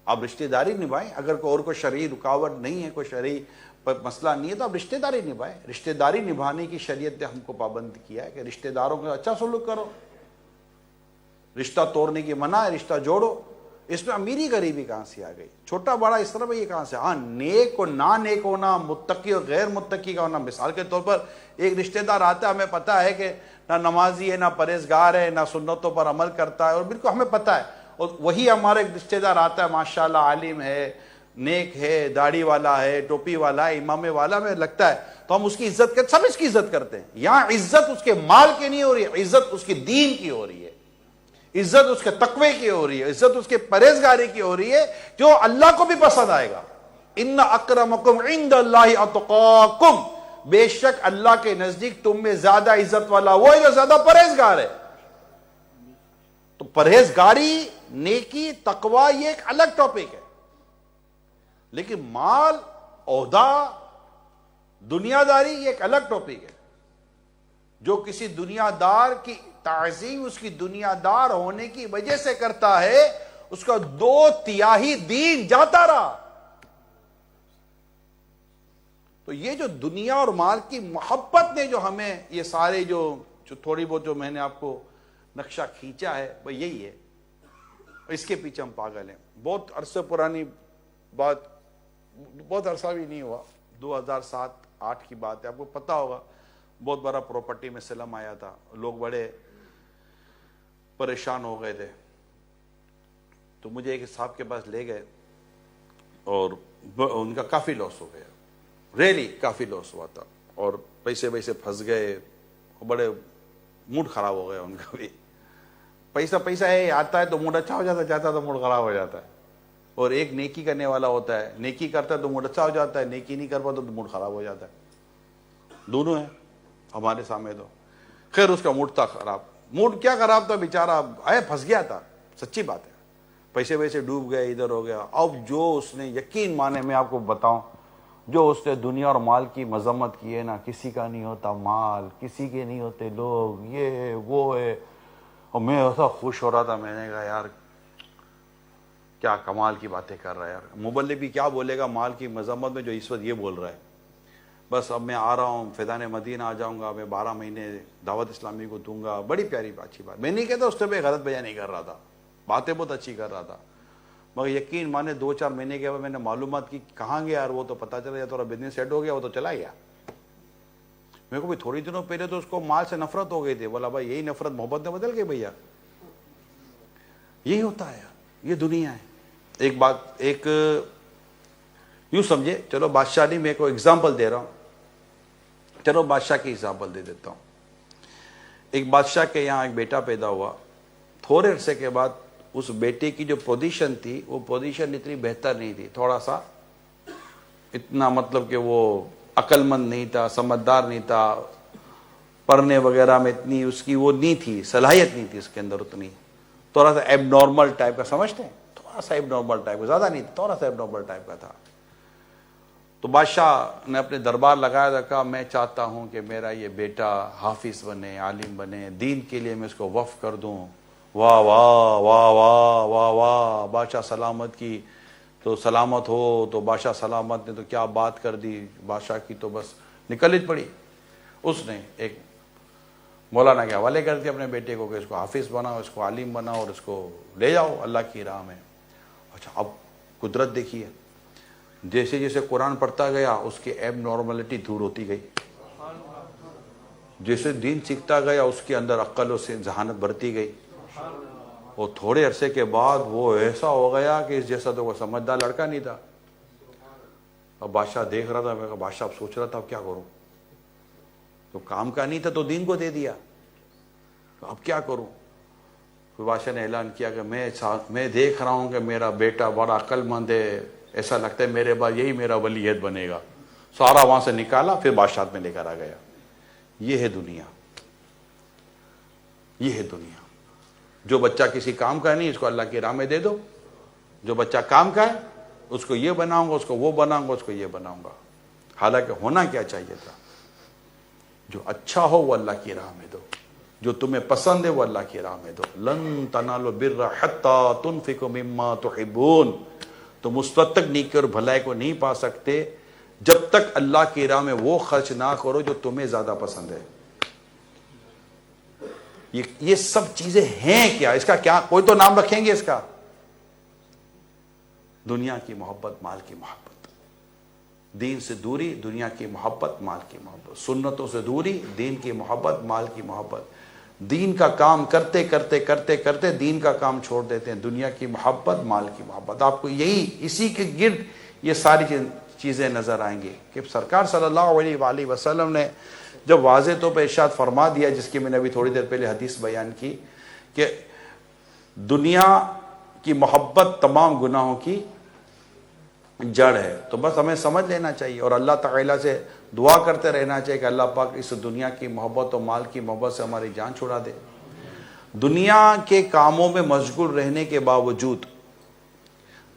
آپ رشتہ داری نبھائیں. اگر کوئی اور کوئی شرعی رکاوٹ نہیں ہے, کوئی شرعی مسئلہ نہیں ہے تو آپ رشتہ داری نبھائیں. رشتہ داری نبھانے کی شریعت نے ہم کو پابند کیا ہے کہ رشتہ داروں کا اچھا سلوک کرو, رشتہ توڑنے کی منع ہے, رشتہ جوڑو. اس میں امیری غریبی کہاں سے آ گئی؟ چھوٹا بڑا اس طرح یہ کہاں سے؟ ہاں نیک اور نا نیک ہونا, متقی اور غیر متقی کا ہونا. مثال کے طور پر ایک رشتہ دار آتا ہے, ہمیں پتا ہے کہ نہ نمازی ہے, نہ پرہیزگار ہے, نہ سنتوں پر عمل کرتا ہے, اور بالکل ہمیں پتا ہے. اور وہی ہمارا ایک رشتہ دار آتا ہے, ماشاءاللہ عالم ہے, نیک ہے, داڑھی والا ہے, ٹوپی والا ہے, امامے والا, ہمیں لگتا ہے تو ہم اس کی عزت کرتے, سب اس کی عزت کرتے ہیں. یہاں عزت اس کے مال کی نہیں ہو رہی ہے, عزت اس کی دین کی ہو رہی ہے. عزت اس کے تقوی کی ہو رہی ہے، عزت اس کے پرہیزگاری کی ہو رہی ہے، جو اللہ کو بھی پسند آئے گا۔ ان اکرمکم عند اللہ اتقاکم، بے شک اللہ کے نزدیک تم میں زیادہ عزت والا وہ ہے جو زیادہ پرہیزگار ہے۔ تو پرہیزگاری، نیکی، تقوی یہ ایک الگ ٹاپک ہے، لیکن مال، عہدہ، دنیا داری یہ ایک الگ ٹاپک ہے۔ جو کسی دنیا دار کی تعظیم اس کی دنیا دار ہونے کی وجہ سے کرتا ہے، اس کا 2/3 دین جاتا رہا۔ تو یہ جو دنیا اور مال کی محبت نے جو ہمیں یہ سارے جو تھوڑی بہت جو میں نے آپ کو نقشہ کھینچا ہے وہ یہی ہے، اس کے پیچھے ہم پاگل ہیں۔ بہت عرصے پرانی بات، بہت عرصہ بھی نہیں ہوا، 2007-8 کی بات ہے، آپ کو پتا ہوگا بہت بڑا پراپرٹی میں سلم آیا تھا، لوگ بڑے پریشان ہو گئے تھے۔ تو مجھے ایک صاحب کے پاس لے گئے اور ان کا کافی لاس ہو گیا، ریلی کافی لاس ہوا تھا، اور پیسے ویسے پھنس گئے، بڑے موڈ خراب ہو گیا ان کا بھی۔ پیسہ ہے، آتا ہے تو موڈ اچھا ہو جاتا ہے، جاتا ہے تو موڈ خراب ہو جاتا ہے۔ اور ایک نیکی کرنے والا ہوتا ہے، نیکی کرتا ہے تو موڈ اچھا ہو جاتا ہے، نیکی نہیں کر پاتا تو موڈ خراب ہو جاتا ہے۔ دونوں ہیں ہمارے سامنے تو۔ خیر اس کا موڈ تھا خراب۔ موڈ کیا خراب تھا بیچارہ، پھنس گیا تھا، سچی بات ہے، پیسے ویسے ڈوب گئے، ادھر ہو گیا۔ اب جو اس نے یقین مانے، میں آپ کو بتاؤں، جو اس نے دنیا اور مال کی مذمت کی ہے نا، کسی کا نہیں ہوتا مال، کسی کے نہیں ہوتے لوگ، یہ ہے وہ ہے، اور میں ایسا خوش ہو رہا تھا، میں نے کہا یار کیا کمال کی باتیں کر رہا ہے یار۔ مبلغ بھی کیا بولے گا مال کی مذمت میں جو اس وقت یہ بول رہا ہے۔ بس اب میں آ رہا ہوں، فیضان مدینہ آ جاؤں گا، میں 12 مہینے دعوت اسلامی کو دوں گا۔ بڑی پیاری اچھی بات، میں نہیں کہتا اس پہ غلط بیان نہیں کر رہا تھا، باتیں بہت اچھی کر رہا تھا، مگر یقین مانے 2-4 مہینے کے بعد میں نے معلومات کی کہاں گیا یار، وہ تو پتہ چلا یا تھوڑا بزنس سیٹ ہو گیا، وہ تو چلا گیا۔ میرے کو بھی تھوڑی دنوں پہلے تو اس کو مال سے نفرت ہو گئی تھی، بولا بھائی یہی نفرت محبت میں بدل گئی بھیا، یہی ہوتا ہے یار، یہ دنیا ہے۔ ایک بات، ایک یوں سمجھے، چلو بادشاہ نہیں، میں کو ایگزامپل دے رہا ہوں، چلو بادشاہ کی ایگزامپل دے دیتا ہوں۔ ایک بادشاہ کے یہاں ایک بیٹا پیدا ہوا، تھوڑے عرصے کے بعد اس بیٹے کی جو پوزیشن تھی وہ پوزیشن اتنی بہتر نہیں تھی، تھوڑا سا اتنا مطلب کہ وہ عقل مند نہیں تھا، سمجھدار نہیں تھا، پڑھنے وغیرہ میں اتنی اس کی وہ نہیں تھی، صلاحیت نہیں تھی اس کے اندر اتنی، تھوڑا سا ایب نارمل ٹائپ کا، سمجھتے ہیں، تھوڑا سا ایب نارمل ٹائپ کا، زیادہ نہیں تھا، تھوڑا سا ایب نارمل ٹائپ کا تھا۔ تو بادشاہ نے اپنے دربار لگایا تھا، کہا میں چاہتا ہوں کہ میرا یہ بیٹا حافظ بنے، عالم بنے، دین کے لیے میں اس کو وقف کر دوں۔ واہ واہ واہ واہ واہ واہ، بادشاہ سلامت کی تو سلامت ہو، تو بادشاہ سلامت نے تو کیا بات کر دی، بادشاہ کی تو بس نکل ہی پڑی۔ اس نے ایک مولانا کے حوالے کر دیا اپنے بیٹے کو کہ اس کو حافظ بناؤ، اس کو عالم بناؤ، اور اس کو لے جاؤ اللہ کی راہ میں۔ اچھا اب قدرت دیکھیے، جیسے جیسے قرآن پڑھتا گیا اس کی ایب نارملٹی دور ہوتی گئی، جیسے دین سیکھتا گیا اس کے اندر عقل و ذہانت بڑھتی گئی، اور تھوڑے عرصے کے بعد وہ ایسا ہو گیا کہ اس جیسا تو وہ سمجھدار لڑکا نہیں تھا۔ اب بادشاہ دیکھ رہا تھا، میں کہا بادشاہ اب سوچ رہا تھا اب کیا کروں، تو کام کا نہیں تھا تو دین کو دے دیا، تو اب کیا کروں۔ پھر بادشاہ نے اعلان کیا کہ میں دیکھ رہا ہوں کہ میرا بیٹا بڑا عقل مند ہے، ایسا لگتا ہے میرے بعد یہی میرا ولیعہد بنے گا۔ سارا وہاں سے نکالا، پھر بادشاہ میں لے کر آ گیا۔ یہ ہے دنیا، یہ ہے دنیا۔ جو بچہ کسی کام کا نہیں، اس کو اللہ کی راہ میں دے دو، جو بچہ کام کا ہے اس کو یہ بناؤں گا، اس کو وہ بناؤں گا، اس کو یہ بناؤں گا۔ حالانکہ ہونا کیا چاہیے تھا، جو اچھا ہو وہ اللہ کی راہ میں دو، جو تمہیں پسند ہے وہ اللہ کی راہ میں دو۔ لن تنالوا البر حتی تنفقوا مما تحبون، تم اس وقت تک نیکی اور بھلائی کو نہیں پا سکتے جب تک اللہ کی راہ میں وہ خرچ نہ کرو جو تمہیں زیادہ پسند ہے۔ یہ سب چیزیں ہیں کیا، اس کا کیا کوئی تو نام رکھیں گے اس کا؟ دنیا کی محبت، مال کی محبت، دین سے دوری، دنیا کی محبت، مال کی محبت، سنتوں سے دوری، دین کی محبت، مال کی محبت، دین کا کام کرتے کرتے کرتے کرتے دین کا کام چھوڑ دیتے ہیں، دنیا کی محبت، مال کی محبت۔ آپ کو یہی اسی کے گرد یہ ساری چیزیں نظر آئیں گی کہ سرکار صلی اللہ علیہ وآلہ وسلم نے جب واضح طور پہ ارشاد فرما دیا، جس کی میں نے ابھی تھوڑی دیر پہلے حدیث بیان کی، کہ دنیا کی محبت تمام گناہوں کی جڑ ہے. تو بس ہمیں سمجھ لینا چاہیے اور اللہ تعالیٰ سے دعا کرتے رہنا چاہیے کہ اللہ پاک اس دنیا کی محبت اور مال کی محبت سے ہماری جان چھڑا دے. دنیا کے کاموں میں مشغول رہنے کے باوجود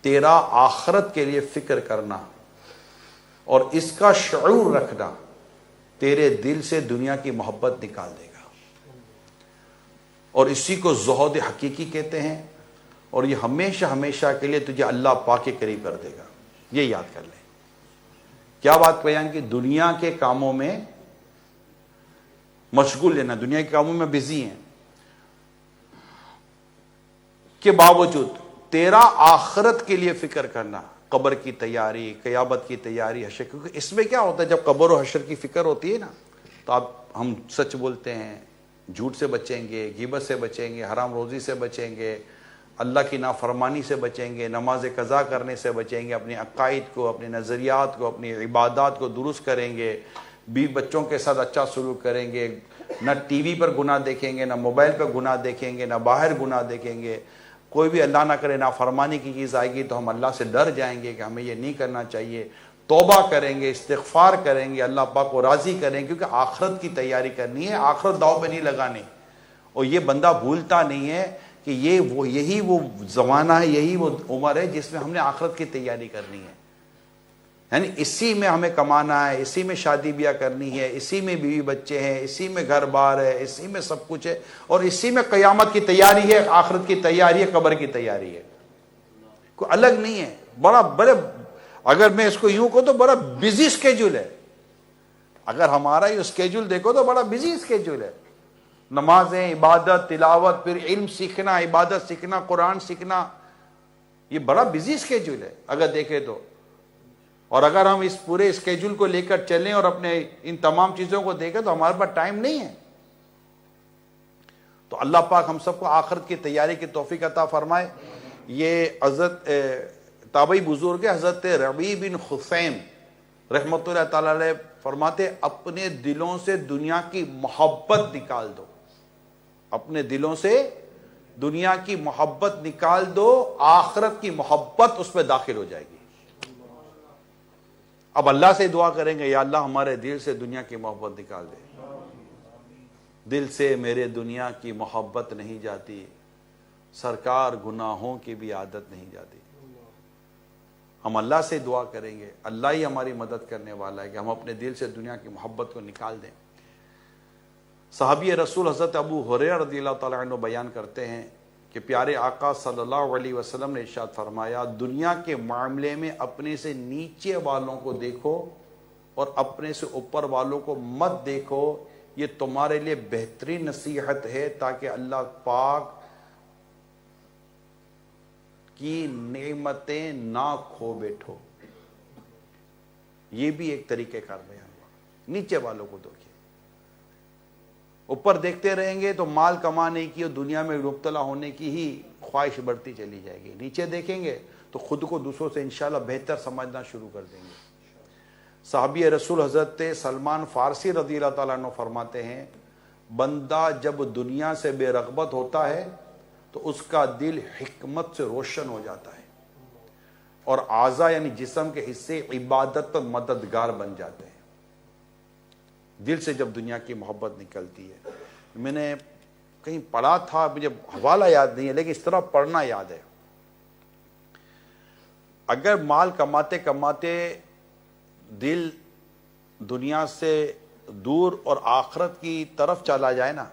تیرا آخرت کے لیے فکر کرنا اور اس کا شعور رکھنا تیرے دل سے دنیا کی محبت نکال دے گا, اور اسی کو زہد حقیقی کہتے ہیں, اور یہ ہمیشہ ہمیشہ کے لیے تجھے اللہ پاک کے قریب کر دے گا. یہ یاد کر لیں. کیا بات بیان کی؟ دنیا کے کاموں میں مشغول لینا, دنیا کے کاموں میں بزی ہیں کے باوجود تیرا آخرت کے لیے فکر کرنا, قبر کی تیاری, قیامت کی تیاری, حشر, کیونکہ اس میں کیا ہوتا ہے جب قبر و حشر کی فکر ہوتی ہے نا تو ہم سچ بولتے ہیں, جھوٹ سے بچیں گے, غیبت سے بچیں گے, حرام روزی سے بچیں گے, اللہ کی نافرمانی سے بچیں گے, نماز قضا کرنے سے بچیں گے, اپنے عقائد کو, اپنے نظریات کو, اپنی عبادات کو درست کریں گے, بیوی بچوں کے ساتھ اچھا سلوک کریں گے, نہ ٹی وی پر گناہ دیکھیں گے, نہ موبائل پر گناہ دیکھیں گے, نہ باہر گناہ دیکھیں گے. کوئی بھی اللہ نہ کرے نافرمانی کی چیز آئے گی تو ہم اللہ سے ڈر جائیں گے کہ ہمیں یہ نہیں کرنا چاہیے, توبہ کریں گے, استغفار کریں گے, اللہ پاک کو راضی کریں گے, کیونکہ آخرت کی تیاری کرنی ہے, آخرت داؤ پہ نہیں لگانی. اور یہ بندہ بھولتا نہیں ہے کہ یہی وہ زمانہ ہے, یہی وہ عمر ہے جس میں ہم نے آخرت کی تیاری کرنی ہے. یعنی اسی میں ہمیں کمانا ہے, اسی میں شادی بیاہ کرنی ہے, اسی میں بیوی بچے ہیں, اسی میں گھر بار ہے, اسی میں سب کچھ ہے, اور اسی میں قیامت کی تیاری ہے, آخرت کی تیاری ہے, قبر کی تیاری ہے. کوئی الگ نہیں ہے. بڑے اگر میں اس کو یوں کہوں تو بڑا بزی اسکیجول ہے. اگر ہمارا یہ اسکیجول دیکھو تو بڑا بزی اسکیجول ہے. نمازیں, عبادت, تلاوت, پھر علم سیکھنا, عبادت سیکھنا, قرآن سیکھنا, یہ بڑا بزی اسکیجول ہے اگر دیکھیں تو. اور اگر ہم اس پورے اسکیجول کو لے کر چلیں اور اپنے ان تمام چیزوں کو دیکھیں تو ہمارے پاس ٹائم نہیں ہے. تو اللہ پاک ہم سب کو آخرت کی تیاری کی توفیق عطا فرمائے. یہ حضرت تابعی بزرگ حضرت ربیع بن خثیم رحمۃ اللہ تعالی علیہ فرماتے, اپنے دلوں سے دنیا کی محبت نکال دو, اپنے دلوں سے دنیا کی محبت نکال دو, آخرت کی محبت اس پہ داخل ہو جائے گی. اب اللہ سے دعا کریں گے, یا اللہ ہمارے دل سے دنیا کی محبت نکال دے. دل سے میرے دنیا کی محبت نہیں جاتی, سرکار گناہوں کی بھی عادت نہیں جاتی. ہم اللہ سے دعا کریں گے, اللہ ہی ہماری مدد کرنے والا ہے کہ ہم اپنے دل سے دنیا کی محبت کو نکال دیں. صحابی رسول حضرت ابو ہریرہ رضی اللہ تعالیٰ عنہ بیان کرتے ہیں کہ پیارے آقا صلی اللہ علیہ وسلم نے ارشاد فرمایا, دنیا کے معاملے میں اپنے سے نیچے والوں کو دیکھو اور اپنے سے اوپر والوں کو مت دیکھو, یہ تمہارے لیے بہترین نصیحت ہے تاکہ اللہ پاک کی نعمتیں نہ کھو بیٹھو. یہ بھی ایک طریقہ کار بیان ہوا. نیچے والوں کو دیکھیں, اوپر دیکھتے رہیں گے تو مال کمانے کی اور دنیا میں مبتلا ہونے کی ہی خواہش بڑھتی چلی جائے گی. نیچے دیکھیں گے تو خود کو دوسروں سے انشاءاللہ بہتر سمجھنا شروع کر دیں گے. صحابی رسول حضرت سلمان فارسی رضی اللہ تعالیٰ عنہ فرماتے ہیں, بندہ جب دنیا سے بے رغبت ہوتا ہے تو اس کا دل حکمت سے روشن ہو جاتا ہے, اور اعضاء یعنی جسم کے حصے عبادت پر مددگار بن جاتے ہیں. دل سے جب دنیا کی محبت نکلتی ہے, میں نے کہیں پڑھا تھا, مجھے حوالہ یاد نہیں ہے لیکن اس طرح پڑھنا یاد ہے, اگر مال کماتے کماتے دل دنیا سے دور اور آخرت کی طرف چلا جائے نا,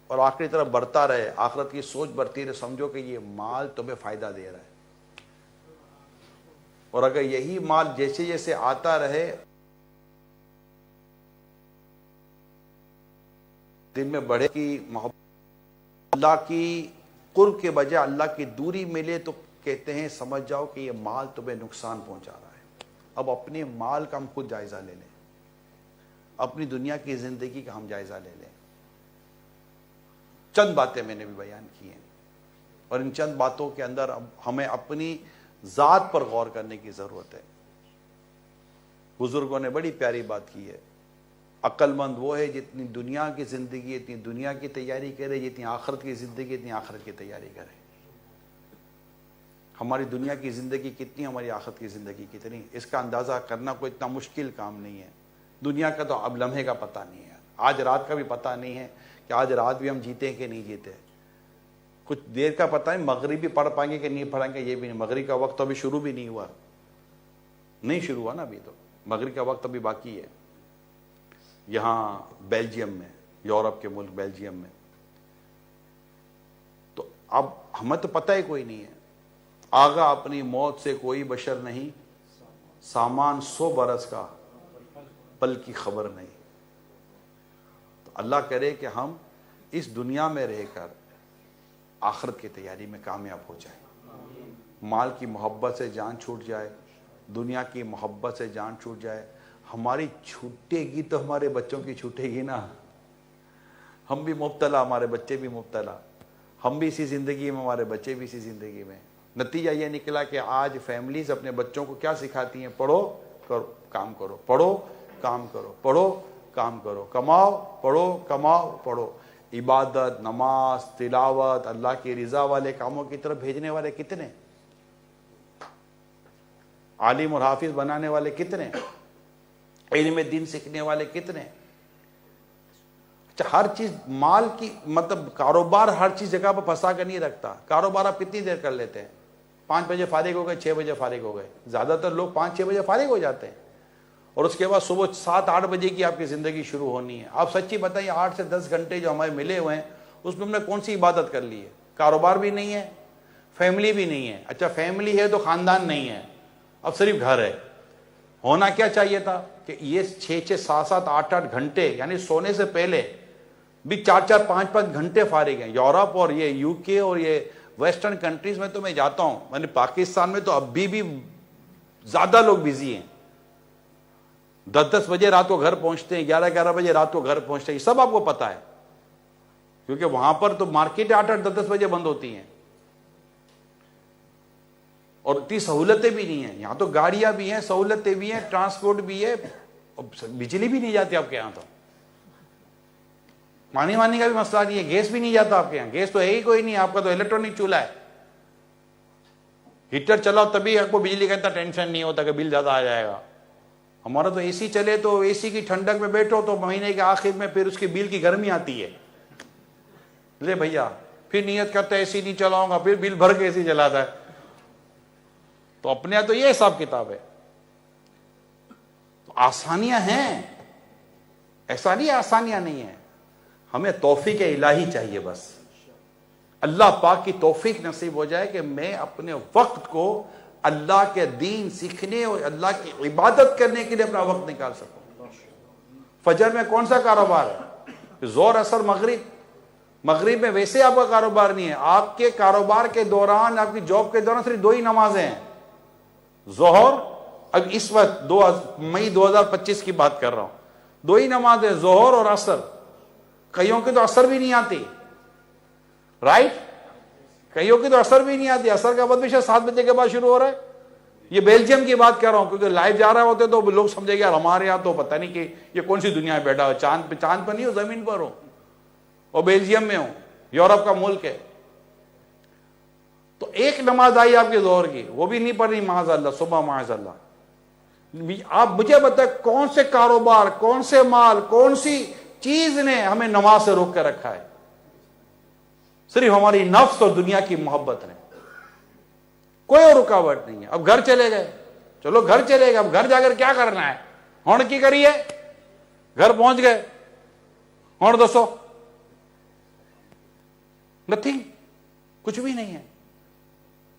اور آخری طرف بڑھتا رہے, آخرت کی سوچ بڑھتی رہے, سمجھو کہ یہ مال تمہیں فائدہ دے رہا ہے. اور اگر یہی مال جیسے جیسے آتا رہے دل میں بڑھے کی محبت, اللہ کی قرب کے بجائے اللہ کی دوری ملے تو کہتے ہیں سمجھ جاؤ کہ یہ مال تمہیں نقصان پہنچا رہا ہے. اب اپنے مال کا ہم خود جائزہ لے لیں, اپنی دنیا کی زندگی کا ہم جائزہ لے لیں. چند باتیں میں نے بھی بیان کی ہیں, اور ان چند باتوں کے اندر ہمیں اپنی ذات پر غور کرنے کی ضرورت ہے. بزرگوں نے بڑی پیاری بات کی ہے, عقل مند وہ ہے جتنی دنیا کی زندگی اتنی دنیا کی تیاری کرے, جتنی آخرت کی زندگی اتنی آخرت کی تیاری کرے. ہماری دنیا کی زندگی کتنی، ہماری آخرت کی زندگی کتنی، اس کا اندازہ کرنا کوئی اتنا مشکل کام نہیں ہے. دنیا کا تو اب لمحے کا پتہ نہیں ہے، آج رات کا بھی پتہ نہیں ہے کہ آج رات بھی ہم جیتے کہ نہیں جیتے. کچھ دیر کا پتہ ہے مغربی پڑھ پائیں گے کہ نہیں پڑھیں گے یہ بھی نہیں. مغرب کا وقت ابھی شروع بھی نہیں ہوا، نہیں شروع ہوا نا ابھی، تو مغرب کا وقت ابھی باقی ہے. یہاں بیلجیم میں، یورپ کے ملک بیلجیم میں، تو اب ہمیں تو پتہ ہی کوئی نہیں ہے. آگاہ اپنی موت سے کوئی بشر نہیں، سامان 100 برس کا پل کی خبر نہیں. تو اللہ کرے کہ ہم اس دنیا میں رہ کر آخرت کی تیاری میں کامیاب ہو جائیں. مال کی محبت سے جان چھوٹ جائے، دنیا کی محبت سے جان چھوٹ جائے. ہماری چھوٹے گی تو ہمارے بچوں کی چھوٹے گی نا. ہم بھی مبتلا، ہمارے بچے بھی مبتلا، ہم بھی اسی زندگی میں، ہمارے بچے بھی اسی زندگی میں. نتیجہ یہ نکلا کہ آج فیملیز اپنے بچوں کو کیا سکھاتی ہیں؟ پڑھو کرو کام کرو، پڑھو کام کرو، پڑھو کام کرو، کماؤ پڑھو، کماؤ پڑھو. عبادت، نماز، تلاوت، اللہ کی رضا والے کاموں کی طرف بھیجنے والے کتنے؟ عالم اور حافظ بنانے والے کتنے؟ علم دین سیکھنے والے کتنے؟ ہر چیز مال کی مطلب کاروبار ہر چیز جگہ پر پھنسا کر نہیں رکھتا. کاروبار آپ کتنی دیر کر لیتے ہیں؟ 5 بجے فارغ ہو گئے، 6 بجے فارغ ہو گئے. زیادہ تر لوگ 5-6 بجے فارغ ہو جاتے ہیں، اور اس کے بعد صبح 7-8 بجے کی آپ کی زندگی شروع ہونی ہے. آپ سچی بتائیے 8 سے 10 گھنٹے جو ہمیں ملے ہوئے ہیں اس میں ہم نے کون سی عبادت کر لی ہے؟ کاروبار بھی نہیں ہے، فیملی بھی نہیں ہے. اچھا فیملی ہے تو خاندان نہیں ہے، اب صرف گھر ہے. ہونا کیا چاہیے تھا کہ یہ 6-6 7-7 8-8 گھنٹے یعنی سونے سے پہلے بھی 4-4 5-5 گھنٹے فارغ ہیں. یورپ اور یہ یو کے اور یہ ویسٹرن کنٹریز میں تو میں جاتا ہوں، میں نے پاکستان میں تو ابھی بھی زیادہ لوگ بزی ہیں. 10-10 بجے رات کو گھر پہنچتے ہیں، 11-11 بجے رات کو گھر پہنچتے ہیں. یہ سب آپ کو پتا ہے کیونکہ وہاں پر تو مارکیٹ 8-8 10-10 بجے بند ہوتی ہیں، اور اتنی سہولتیں بھی نہیں ہیں. یہاں تو گاڑیاں بھی ہیں، سہولتیں بھی ہیں، ٹرانسپورٹ بھی ہے، بجلی بھی نہیں جاتی آپ کے یہاں. تو پانی وانی کا بھی مسئلہ نہیں ہے، گیس بھی نہیں جاتا آپ کے یہاں. گیس تو ہے ہی کوئی نہیں، آپ کا تو الیکٹرانک چولہا ہے. ہیٹر چلاؤ تبھی آپ کو بجلی کا اتنا ٹینشن نہیں ہوتا کہ بل زیادہ آ جائے گا. ہمارا تو اے سی چلے تو اے سی کی ٹھنڈک میں بیٹھو تو مہینے کے آخر میں پھر اس کی بل کی گرمی آتی ہے. لے بھیا پھر نیت کرتا ہے اے سی نہیں چلاؤں گا، پھر بل بھر کے اے سی چلاتا ہے. تو اپنے یہاں تو یہ حساب کتاب ہے. تو آسانیاں ہیں، ایسا نہیں آسانیاں نہیں ہیں. ہمیں توفیق الہی چاہیے. بس اللہ پاک کی توفیق نصیب ہو جائے کہ میں اپنے وقت کو اللہ کے دین سیکھنے اور اللہ کی عبادت کرنے کے لیے اپنا وقت نکال سکوں. فجر میں کون سا کاروبار ہے؟ زور اثر مغرب. مغرب میں ویسے آپ کا کاروبار نہیں ہے. آپ کے کاروبار کے دوران، آپ کی جاب کے دوران صرف 2 ہی نمازیں ہیں، ظہر. اب اس وقت مئی 2025 کی بات کر رہا ہوں، 2 ہی نمازیں، ظہر اور عصر. کئیوں کی تو عصر بھی نہیں آتی، رائٹ؟ کئیوں کی تو عصر بھی نہیں آتی. عصر کا وقت بھی شاید 7 بجے کے بعد شروع ہو رہا ہے. یہ بیلجیم کی بات کر رہا ہوں کیونکہ لائیو جا رہا ہوتے تو لوگ سمجھے گا یار ہمارے یہاں تو پتہ نہیں کہ یہ کون سی دنیا میں بیٹھا ہو. چاند پر نہیں ہو، زمین پر ہو، اور بیلجیم میں ہوں، یورپ کا ملک ہے. تو ایک نماز آئی آپ کے ظہر کی، وہ بھی نہیں پڑھی معاذ اللہ، صبح معاذ اللہ. آپ مجھے بتائیں کون سے کاروبار، کون سے مال، کون سی چیز نے ہمیں نماز سے روک کے رکھا ہے؟ صرف ہماری نفس اور دنیا کی محبت نے. کوئی اور رکاوٹ نہیں ہے. اب گھر چلے گئے، چلو گھر چلے گئے، اب گھر جا کر کیا کرنا ہے؟ ہون کی کریے، گھر پہنچ گئے، ہون دسو نتھنگ، کچھ بھی نہیں ہے.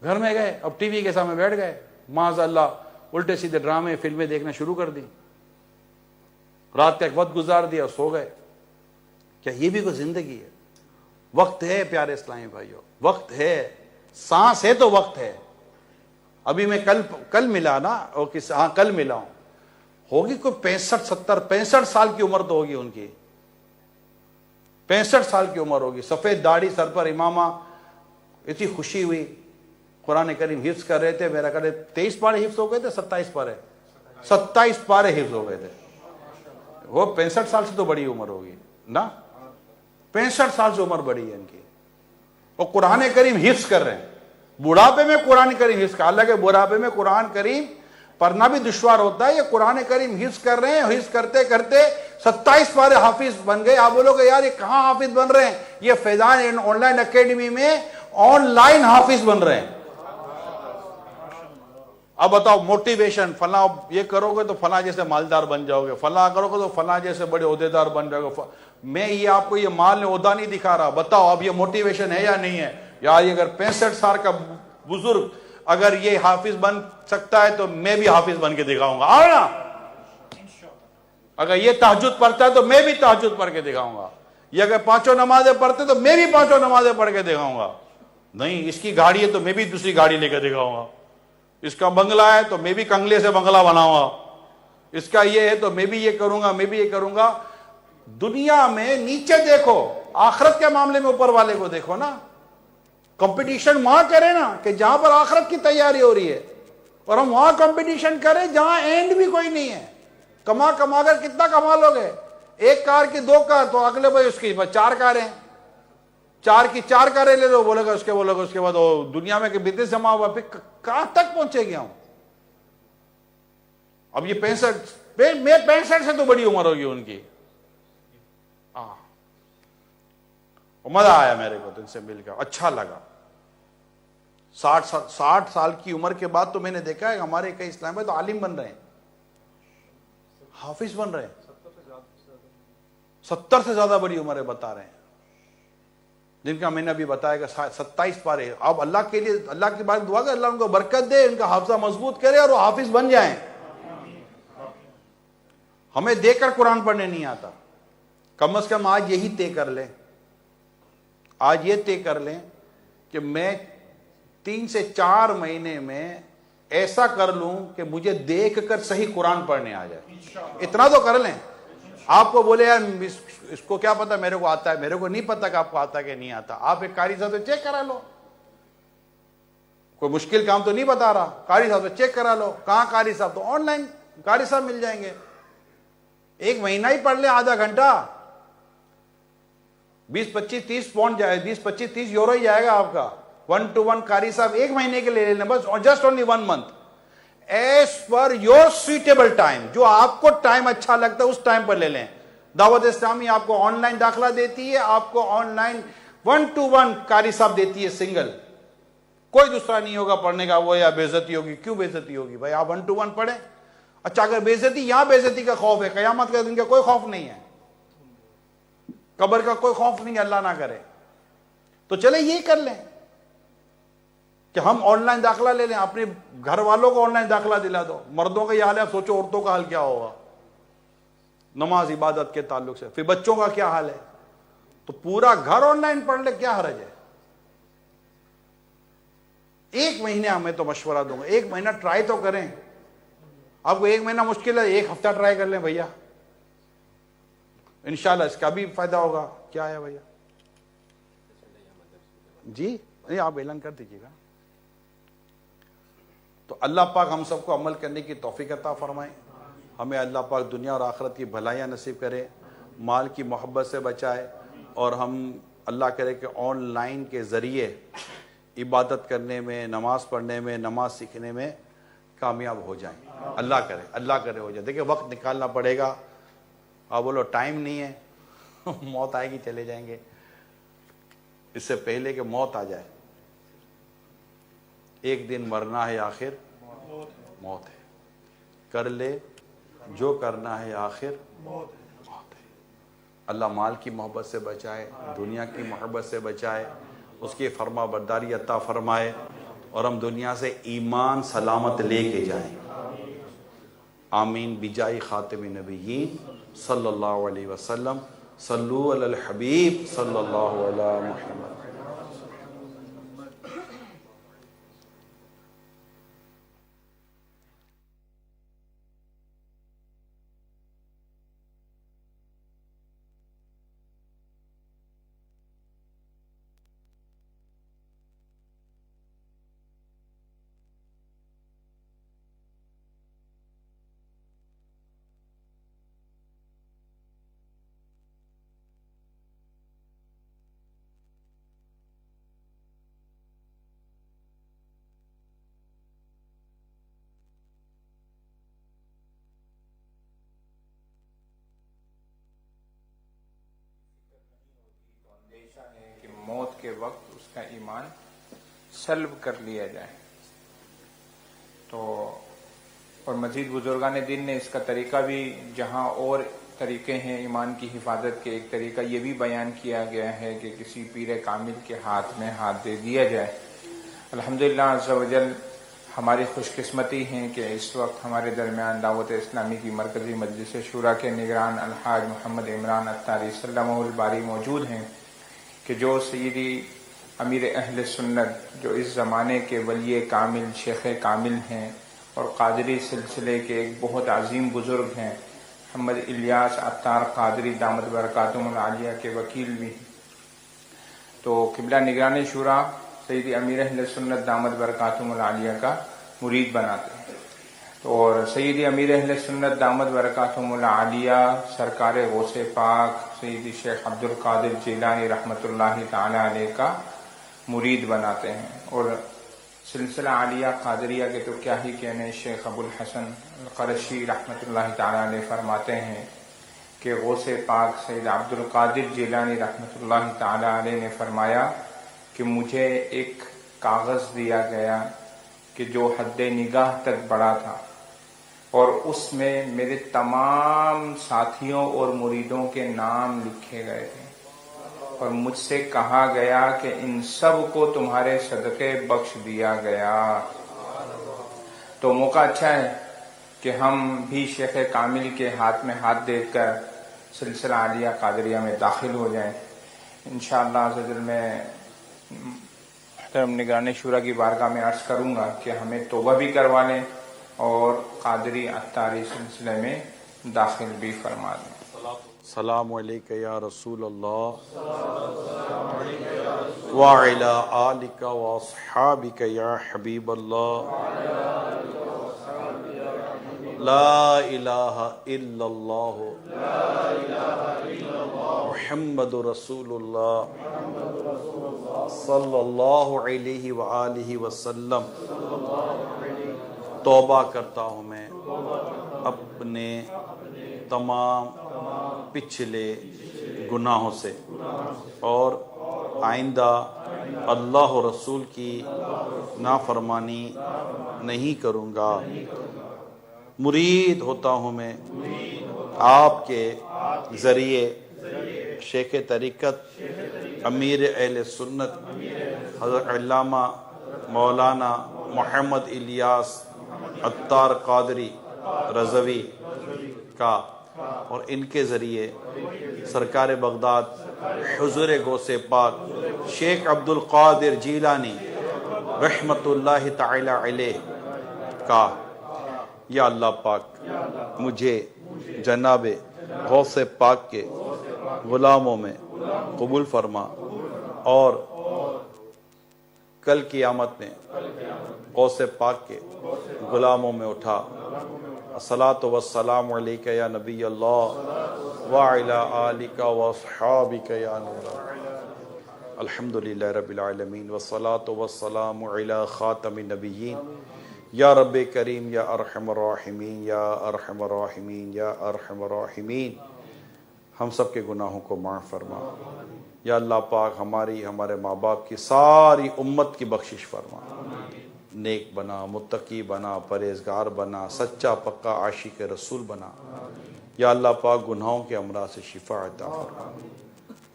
گھر میں گئے، اب ٹی وی کے سامنے بیٹھ گئے، معاذ اللہ الٹے سیدھے ڈرامے فلمیں دیکھنا شروع کر دی. رات کا ایک وقت گزار دیا، سو گئے. کیا یہ بھی کوئی زندگی ہے؟ وقت ہے پیارے اسلامی بھائیوں، وقت ہے. سانس ہے تو وقت ہے. ابھی میں کل ملا نا، ہاں کل ملا ہوں. ہوگی کوئی 65 سال کی عمر تو ہوگی ان کی، 65 سال کی عمر ہوگی. سفید داڑھی، سر پر امامہ. اتنی خوشی ہوئی، قرآن کریم حفظ کر رہے تھے. میرا کہتے 23 پارے حفظ ہو گئے تھے، 27 پارے 27 پارے حفظ ہو گئے تھے. وہ 65 سال سے تو بڑی عمر ہوگی نا، 65 سال سے عمر بڑی ہے ان کی، اور قرآن کریم حفظ کر رہے ہیں. بڑھاپے میں قرآن کریم حفظ کا، حالانکہ بڑھاپے میں قرآن کریم پڑھنا بھی دشوار ہوتا ہے. یہ قرآن کریم حفظ کر رہے ہیں، حفظ کرتے کرتے 27 پارے حافظ بن گئے. آپ بولو گے یار یہ کہاں حافظ بن رہے ہیں؟ یہ فیضان آن لائن اکیڈمی میں آن لائن حافظ بن رہے ہیں. اب بتاؤ موٹیویشن، فلاں یہ کرو گے تو فلاں جیسے مالدار بن جاؤ گے، فلاں کرو گے تو فلاں جیسے بڑے عہدیدار بن جاؤ گے. میں یہ آپ کو یہ مال عہدہ نہیں دکھا رہا. بتاؤ اب یہ موٹیویشن ہے یا نہیں ہے؟ یار یہ اگر 65 سال کا بزرگ اگر یہ حافظ بن سکتا ہے تو میں بھی حافظ بن کے دکھاؤں گا. آؤ نا، اگر یہ تہجد پڑھتا ہے تو میں بھی تہجد پڑھ کے دکھاؤں گا. یہ اگر 5 نمازیں پڑھتے تو میں بھی 5 نمازیں پڑھ کے دکھاؤں گا. نہیں، اس کی گاڑی ہے تو میں بھی دوسری گاڑی لے کے دکھاؤں گا. اس کا بنگلہ ہے تو میں بھی کنگلے سے بنگلہ بناؤں گا. اس کا یہ ہے تو میں بھی یہ کروں گا، میں بھی یہ کروں گا. دنیا میں نیچے دیکھو، آخرت کے معاملے میں اوپر والے کو دیکھو نا. کمپٹیشن وہاں کرے نا کہ جہاں پر آخرت کی تیاری ہو رہی ہے، اور ہم وہاں کمپٹیشن کریں جہاں اینڈ بھی کوئی نہیں ہے. کما کر کتنا کما لو گے؟ 1 کار کی 2 کار تو اگلے بھائی اس کی 4 کاریں، 4 کی 4 کاریں لے لو. بولے گا اس کے بعد دنیا میں کہ بزنس جمع ہوا، پھر کہاں تک پہنچے گیا ہوں. اب یہ 65 میں 65 سے تو بڑی عمر ہوگی ان کی. مزہ آیا میرے کو تو ان سے مل کر، اچھا لگا. 60 سال کی عمر کے بعد تو میں نے دیکھا ہے ہمارے کئی اسلام میں تو عالم بن رہے ہیں، حافظ بن رہے ہیں. 70 سے زیادہ بڑی عمر ہے بتا رہے ہیں، جن کا میں نے ابھی بتایا کہ 27 پارے. اب اللہ کے لیے، اللہ کی بات دعا کہ اللہ ان کو برکت دے، ان کا حافظہ مضبوط کرے اور وہ حافظ بن جائیں. ہمیں دیکھ کر قرآن پڑھنے نہیں آتا. کم از کم آج یہی طے کر لیں، آج یہ طے کر لیں کہ میں 3 سے 4 مہینے میں ایسا کر لوں کہ مجھے دیکھ کر صحیح قرآن پڑھنے آ جائے. اتنا تو کر لیں. آپ کو بولے یار اس کو کیا پتا میرے کو آتا ہے، میرے کو نہیں پتا کہ آپ کو آتا ہے کہ نہیں آتا. آپ ایک قاری صاحب سے چیک کرا لو، کوئی مشکل کام تو نہیں بتا رہا، قاری صاحب سے چیک کرا لو. کہاں قاری صاحب؟ تو آن لائن قاری صاحب مل جائیں گے. 1 مہینہ ہی پڑھ لیں، آدھا گھنٹہ، 20-25-30 پاؤنڈ جائے، 20-25-30 یورو ہی جائے گا آپ کا. 1 to 1 قاری صاحب 1 مہینے کے لے لینا بس، just only 1 month as per your suitable time. جو آپ کو ٹائم اچھا لگتا ہے اس ٹائم پر لے لیں. دعوت اسلامی آپ کو آن لائن داخلہ دیتی ہے، آپ کو آن لائن 1 to 1 قاری صاحب دیتی ہے سنگل. کوئی دوسرا نہیں ہوگا پڑھنے کا. وہ یا بے عزتی ہوگی. کیوں بے عزتی ہوگی بھائی؟ آپ 1 to 1 پڑھیں. اچھا اگر بے عزتی، یہاں بے عزتی کا خوف ہے، قیامت کے دن کا کوئی خوف نہیں ہے، قبر کا کوئی خوف نہیں ہے، اللہ نہ کرے. تو چلے یہ کر لیں کہ ہم آن لائن داخلہ لے لیں. اپنے گھر والوں کو آن لائن داخلہ دلا دو. مردوں کا یہ حال ہے، آپ سوچو عورتوں کا حال کیا ہوگا نماز عبادت کے تعلق سے. پھر بچوں کا کیا حال ہے؟ تو پورا گھر آن لائن پڑھ لے، کیا حرج ہے؟ 1 مہینے میں تو مشورہ دوں گا، 1 مہینہ ٹرائی تو کریں. آپ کو 1 مہینہ مشکل ہے، 1 ہفتہ ٹرائی کر لیں بھیا، انشاءاللہ اس کا بھی فائدہ ہوگا. کیا ہے بھیا؟ جی نہیں، آپ اعلان کر دیجیے گا. تو اللہ پاک ہم سب کو عمل کرنے کی توفیق عطا فرمائے. ہمیں اللہ پاک دنیا اور آخرت کی بھلائیاں نصیب کرے، مال کی محبت سے بچائے، اور ہم اللہ کرے کہ آن لائن کے ذریعے عبادت کرنے میں، نماز پڑھنے میں، نماز سیکھنے میں کامیاب ہو جائیں. اللہ کرے ہو جائے. دیکھیں وقت نکالنا پڑے گا. آپ بولو ٹائم نہیں ہے، موت آئے گی چلے جائیں گے. اس سے پہلے کہ موت آ جائے، ایک دن مرنا ہے، آخر موت ہے. کر لے جو کرنا ہے، آخر موت ہے. اللہ مال کی محبت سے بچائے، دنیا کی محبت سے بچائے، اس کی فرما برداری عطا فرمائے، اور ہم دنیا سے ایمان سلامت لے کے جائیں. آمین بجائے خاتم نبیین صلی اللہ علیہ وسلم. صلو علی الحبیب صلی اللہ علیہ محمد. وقت اس کا ایمان سلب کر لیا جائے۔ تو اور مزید بزرگان دین نے اس کا طریقہ بھی، جہاں اور طریقے ہیں ایمان کی حفاظت کے، ایک طریقہ یہ بھی بیان کیا گیا ہے کہ کسی پیر کامل کے ہاتھ میں ہاتھ دے دیا جائے۔ الحمدللہ عز و جل ہماری خوش قسمتی ہے کہ اس وقت ہمارے درمیان دعوت اسلامی کی مرکزی مجلس شورا کے نگران الحاج محمد عمران اتاری سلمہ الباری موجود ہیں، کہ جو سیدی امیر اہل سنت، جو اس زمانے کے ولی کامل، شیخ کامل ہیں اور قادری سلسلے کے ایک بہت عظیم بزرگ ہیں، محمد الیاس عطار قادری دامت برکاتہم العالیہ کے وکیل بھی ہیں۔ تو قبلہ نگران شورا سیدی امیر اہل سنت دامت برکاتہم العالیہ کا مرید بناتے ہیں۔ اور سیدی امیر اہل سنت دامت برکاتہم العالیہ سرکار غوث پاک سیدی شیخ عبد القادر جیلانی رحمۃ اللہ تعالی علیہ کا مرید بناتے ہیں۔ اور سلسلہ عالیہ قادریہ کے تو کیا ہی کہنے، شیخ ابو الحسن القرشی رحمۃ اللہ تعالی علیہ فرماتے ہیں کہ غوث پاک سید عبد القادر جیلانی رحمۃ اللہ تعالی علیہ نے فرمایا کہ مجھے ایک کاغذ دیا گیا کہ جو حد نگاہ تک بڑا تھا، اور اس میں میرے تمام ساتھیوں اور مریدوں کے نام لکھے گئے تھے، اور مجھ سے کہا گیا کہ ان سب کو تمہارے صدقے بخش دیا گیا۔ تو موقع اچھا ہے کہ ہم بھی شیخ کامل کے ہاتھ میں ہاتھ دے کر سلسلہ عالیہ قادریہ میں داخل ہو جائیں۔ انشاءاللہ عز و جل میں محترم نگران شورا کی بارگاہ میں عرض کروں گا کہ ہمیں توبہ بھی کروا لیں اور قادری عطاری سلسلے میں داخل بھی فرما دیں۔ السلام علیکہ یا رسول اللہ وعلی آلک واصحابک یا حبیب اللہ، لا الہ الا اللہ محمد رسول اللہ صلی اللہ علیہ وآلہ وسلم۔ توبہ کرتا ہوں میں اپنے تمام پچھلے گناہوں سے، اور آئندہ اللہ و رسول کی نافرمانی نہیں کروں گا۔ مرید ہوتا ہوں میں آپ کے ذریعے شیخ طریقت امیر اہل سنت حضرت علامہ مولانا محمد الیاس عطار قادری رضوی کا، اور ان کے ذریعے سرکار بغداد حضور غوث پاک شیخ عبد القادر جیلانی رحمت اللہ تعالی علیہ کا۔ یا اللہ پاک مجھے جناب غوث پاک کے غلاموں میں قبول فرما، اور کل قیامت میں غوث پاک کے غلاموں میں اٹھا۔ الصلاۃ والسلام علیکہ یا نبی اللہ وعلی آلک واصحابک یا نور اللہ۔ الحمدللہ رب العالمین والصلاۃ والسلام علی خاتم النبیین۔ یا رب کریم یا ارحم الراحمین یا ارحم الراحمین یا ارحم الراحمین، ہم سب کے گناہوں کو معاف فرما۔ یا اللہ پاک ہماری، ہمارے ماں باپ کی، ساری امت کی بخشش فرما، نیک بنا، متقی بنا، پرہیزگار بنا، سچا پکا عاشق رسول بنا۔ یا اللہ پاک گناہوں کے امراض سے شفا عطا فرما۔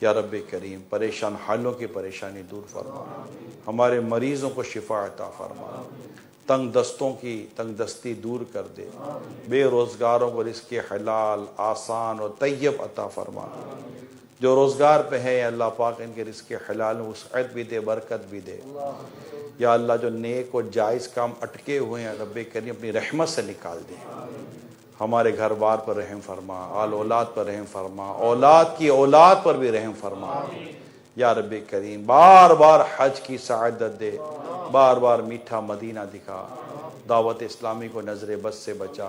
یا رب کریم پریشان حالوں کی پریشانی دور فرما، ہمارے مریضوں کو شفا عطا فرما، تنگ دستوں کی تنگ دستی دور کر دے، بے روزگاروں کو رزق حلال آسان اور طیب عطا فرما۔ جو روزگار پہ ہے اللہ پاک ان کے رزق حلال وسعت بھی دے، برکت بھی دے۔ یا اللہ جو نیک اور جائز کام اٹکے ہوئے ہیں رب کریم اپنی رحمت سے نکال دے، ہمارے گھر بار پر رحم فرما، آل اولاد پر رحم فرما، اولاد کی اولاد پر بھی رحم فرما۔ یا رب کریم بار بار حج کی سعادت دے، بار بار میٹھا مدینہ دکھا، دعوت اسلامی کو نظر بد سے بچا،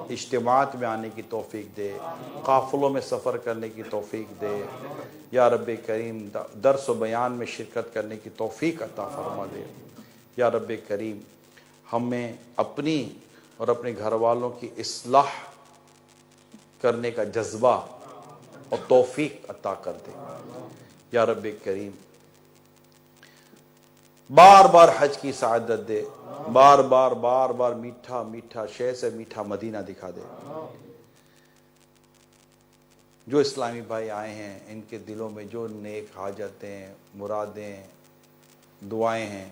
اجتماعات میں آنے کی توفیق دے، قافلوں میں سفر کرنے کی توفیق دے۔ یا رب کریم درس و بیان میں شرکت کرنے کی توفیق عطا فرما دے۔ یا رب کریم ہمیں اپنی اور اپنے گھر والوں کی اصلاح کرنے کا جذبہ اور توفیق عطا کر دے۔ یا رب کریم بار بار حج کی سعادت دے، بار بار بار بار میٹھا میٹھا شے سے میٹھا مدینہ دکھا دے۔ جو اسلامی بھائی آئے ہیں ان کے دلوں میں جو نیک حاجتیں، مرادیں، دعائیں ہیں،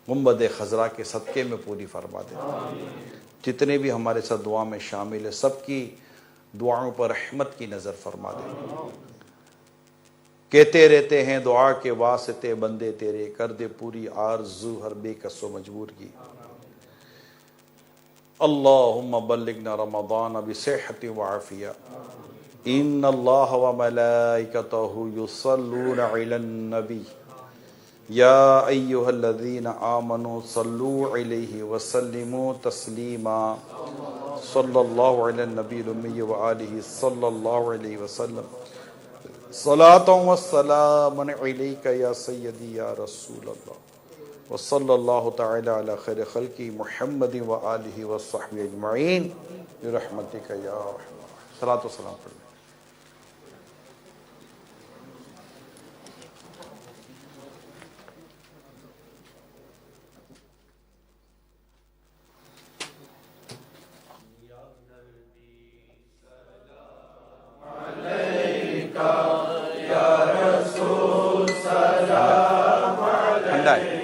گنبد خضرا کے صدقے میں پوری فرما دے۔ جتنے بھی ہمارے ساتھ دعا میں شامل ہیں سب کی دعاؤں پر رحمت کی نظر فرما دے۔ کہتے رہتے ہیں دعا کے واسطے بندے تیرے، کر دے پوری آرزو ہر بے کس و مجبور کی۔ اللہم بلغنا رمضان بصحت وعافیہ، ان اللہ وملائکتہ یصلون علی النبی یا ایہا الذین آمنوا صلوا علیہ وسلموا تسلیما، صلی اللہ علی النبی الامی وآلہ صلی اللہ علیہ وسلم، صلاۃ و سلام علیک یا سیدی یا رسول اللہ، وصلی اللہ تعالی علی خیر خلقی محمد وآلہ وصحبہ اجمعین برحمتک یا رحمن۔ صلاۃ و سلام پڑھ لیں۔ ٹھنڈا ہے۔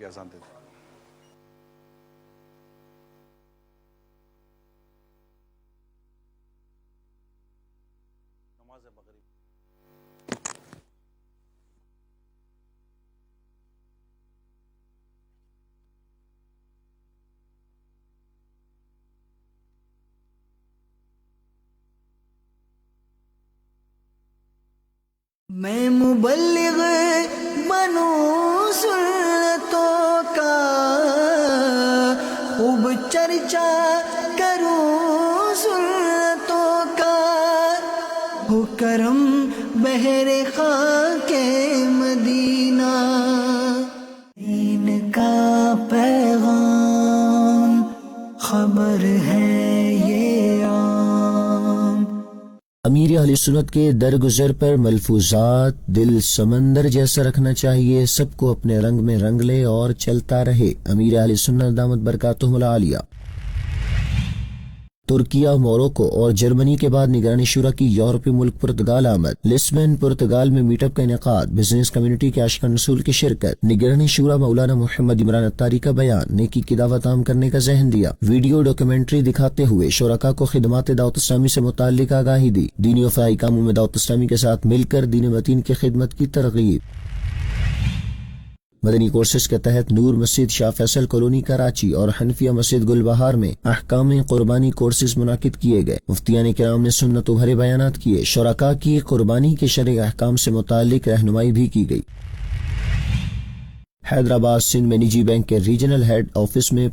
اذان دے دیں۔ نماز مغرب میں مبلغ بنوں سنتوں کا، خوب چرچا کروں سنتوں کا، ہو کرم بحر خاک مدینہ، دین کا پیغام خبر ہے یہ عام، امیر اہل سنت کے درگزر پر ملفوظات دل سمندر جیسا رکھنا چاہیے، سب کو اپنے رنگ میں رنگ لے اور چلتا رہے، امیر اہل سنت دامت برکاتہم العالیہ۔ ترکیہ، موروکو اور جرمنی کے بعد نگرانی شورا کی یورپی ملک پرتگال آمد، لسبن پرتگال میں میٹ اپ کا انعقاد، بزنس کمیونٹی کے عاشقان رسول کی شرکت، نگرانی شورا مولانا محمد عمران اتاری کا بیان، نیکی کی دعوت عام کرنے کا ذہن دیا، ویڈیو ڈاکیومنٹری دکھاتے ہوئے شرکاء کو خدمات دعوت اسلامی سے متعلق آگاہی دی، دینی و فلاحی کاموں میں دعوت اسلامی کے ساتھ مل کر دین متین کی خدمت کی ترغیب۔ مدنی کورسز کے تحت نور مسجد شاہ فیصل کالونی کراچی اور حنفیہ مسجد گل بہار میں احکام قربانی کورسز منعقد کیے گئے، مفتیان کرام نے سنت و بھرے بیانات کیے، شرکاء کی قربانی کے شرعی احکام سے متعلق رہنمائی بھی کی گئی۔ حیدرآباد سندھ میں نجی بینک کے ریجنل ہیڈ آفس میں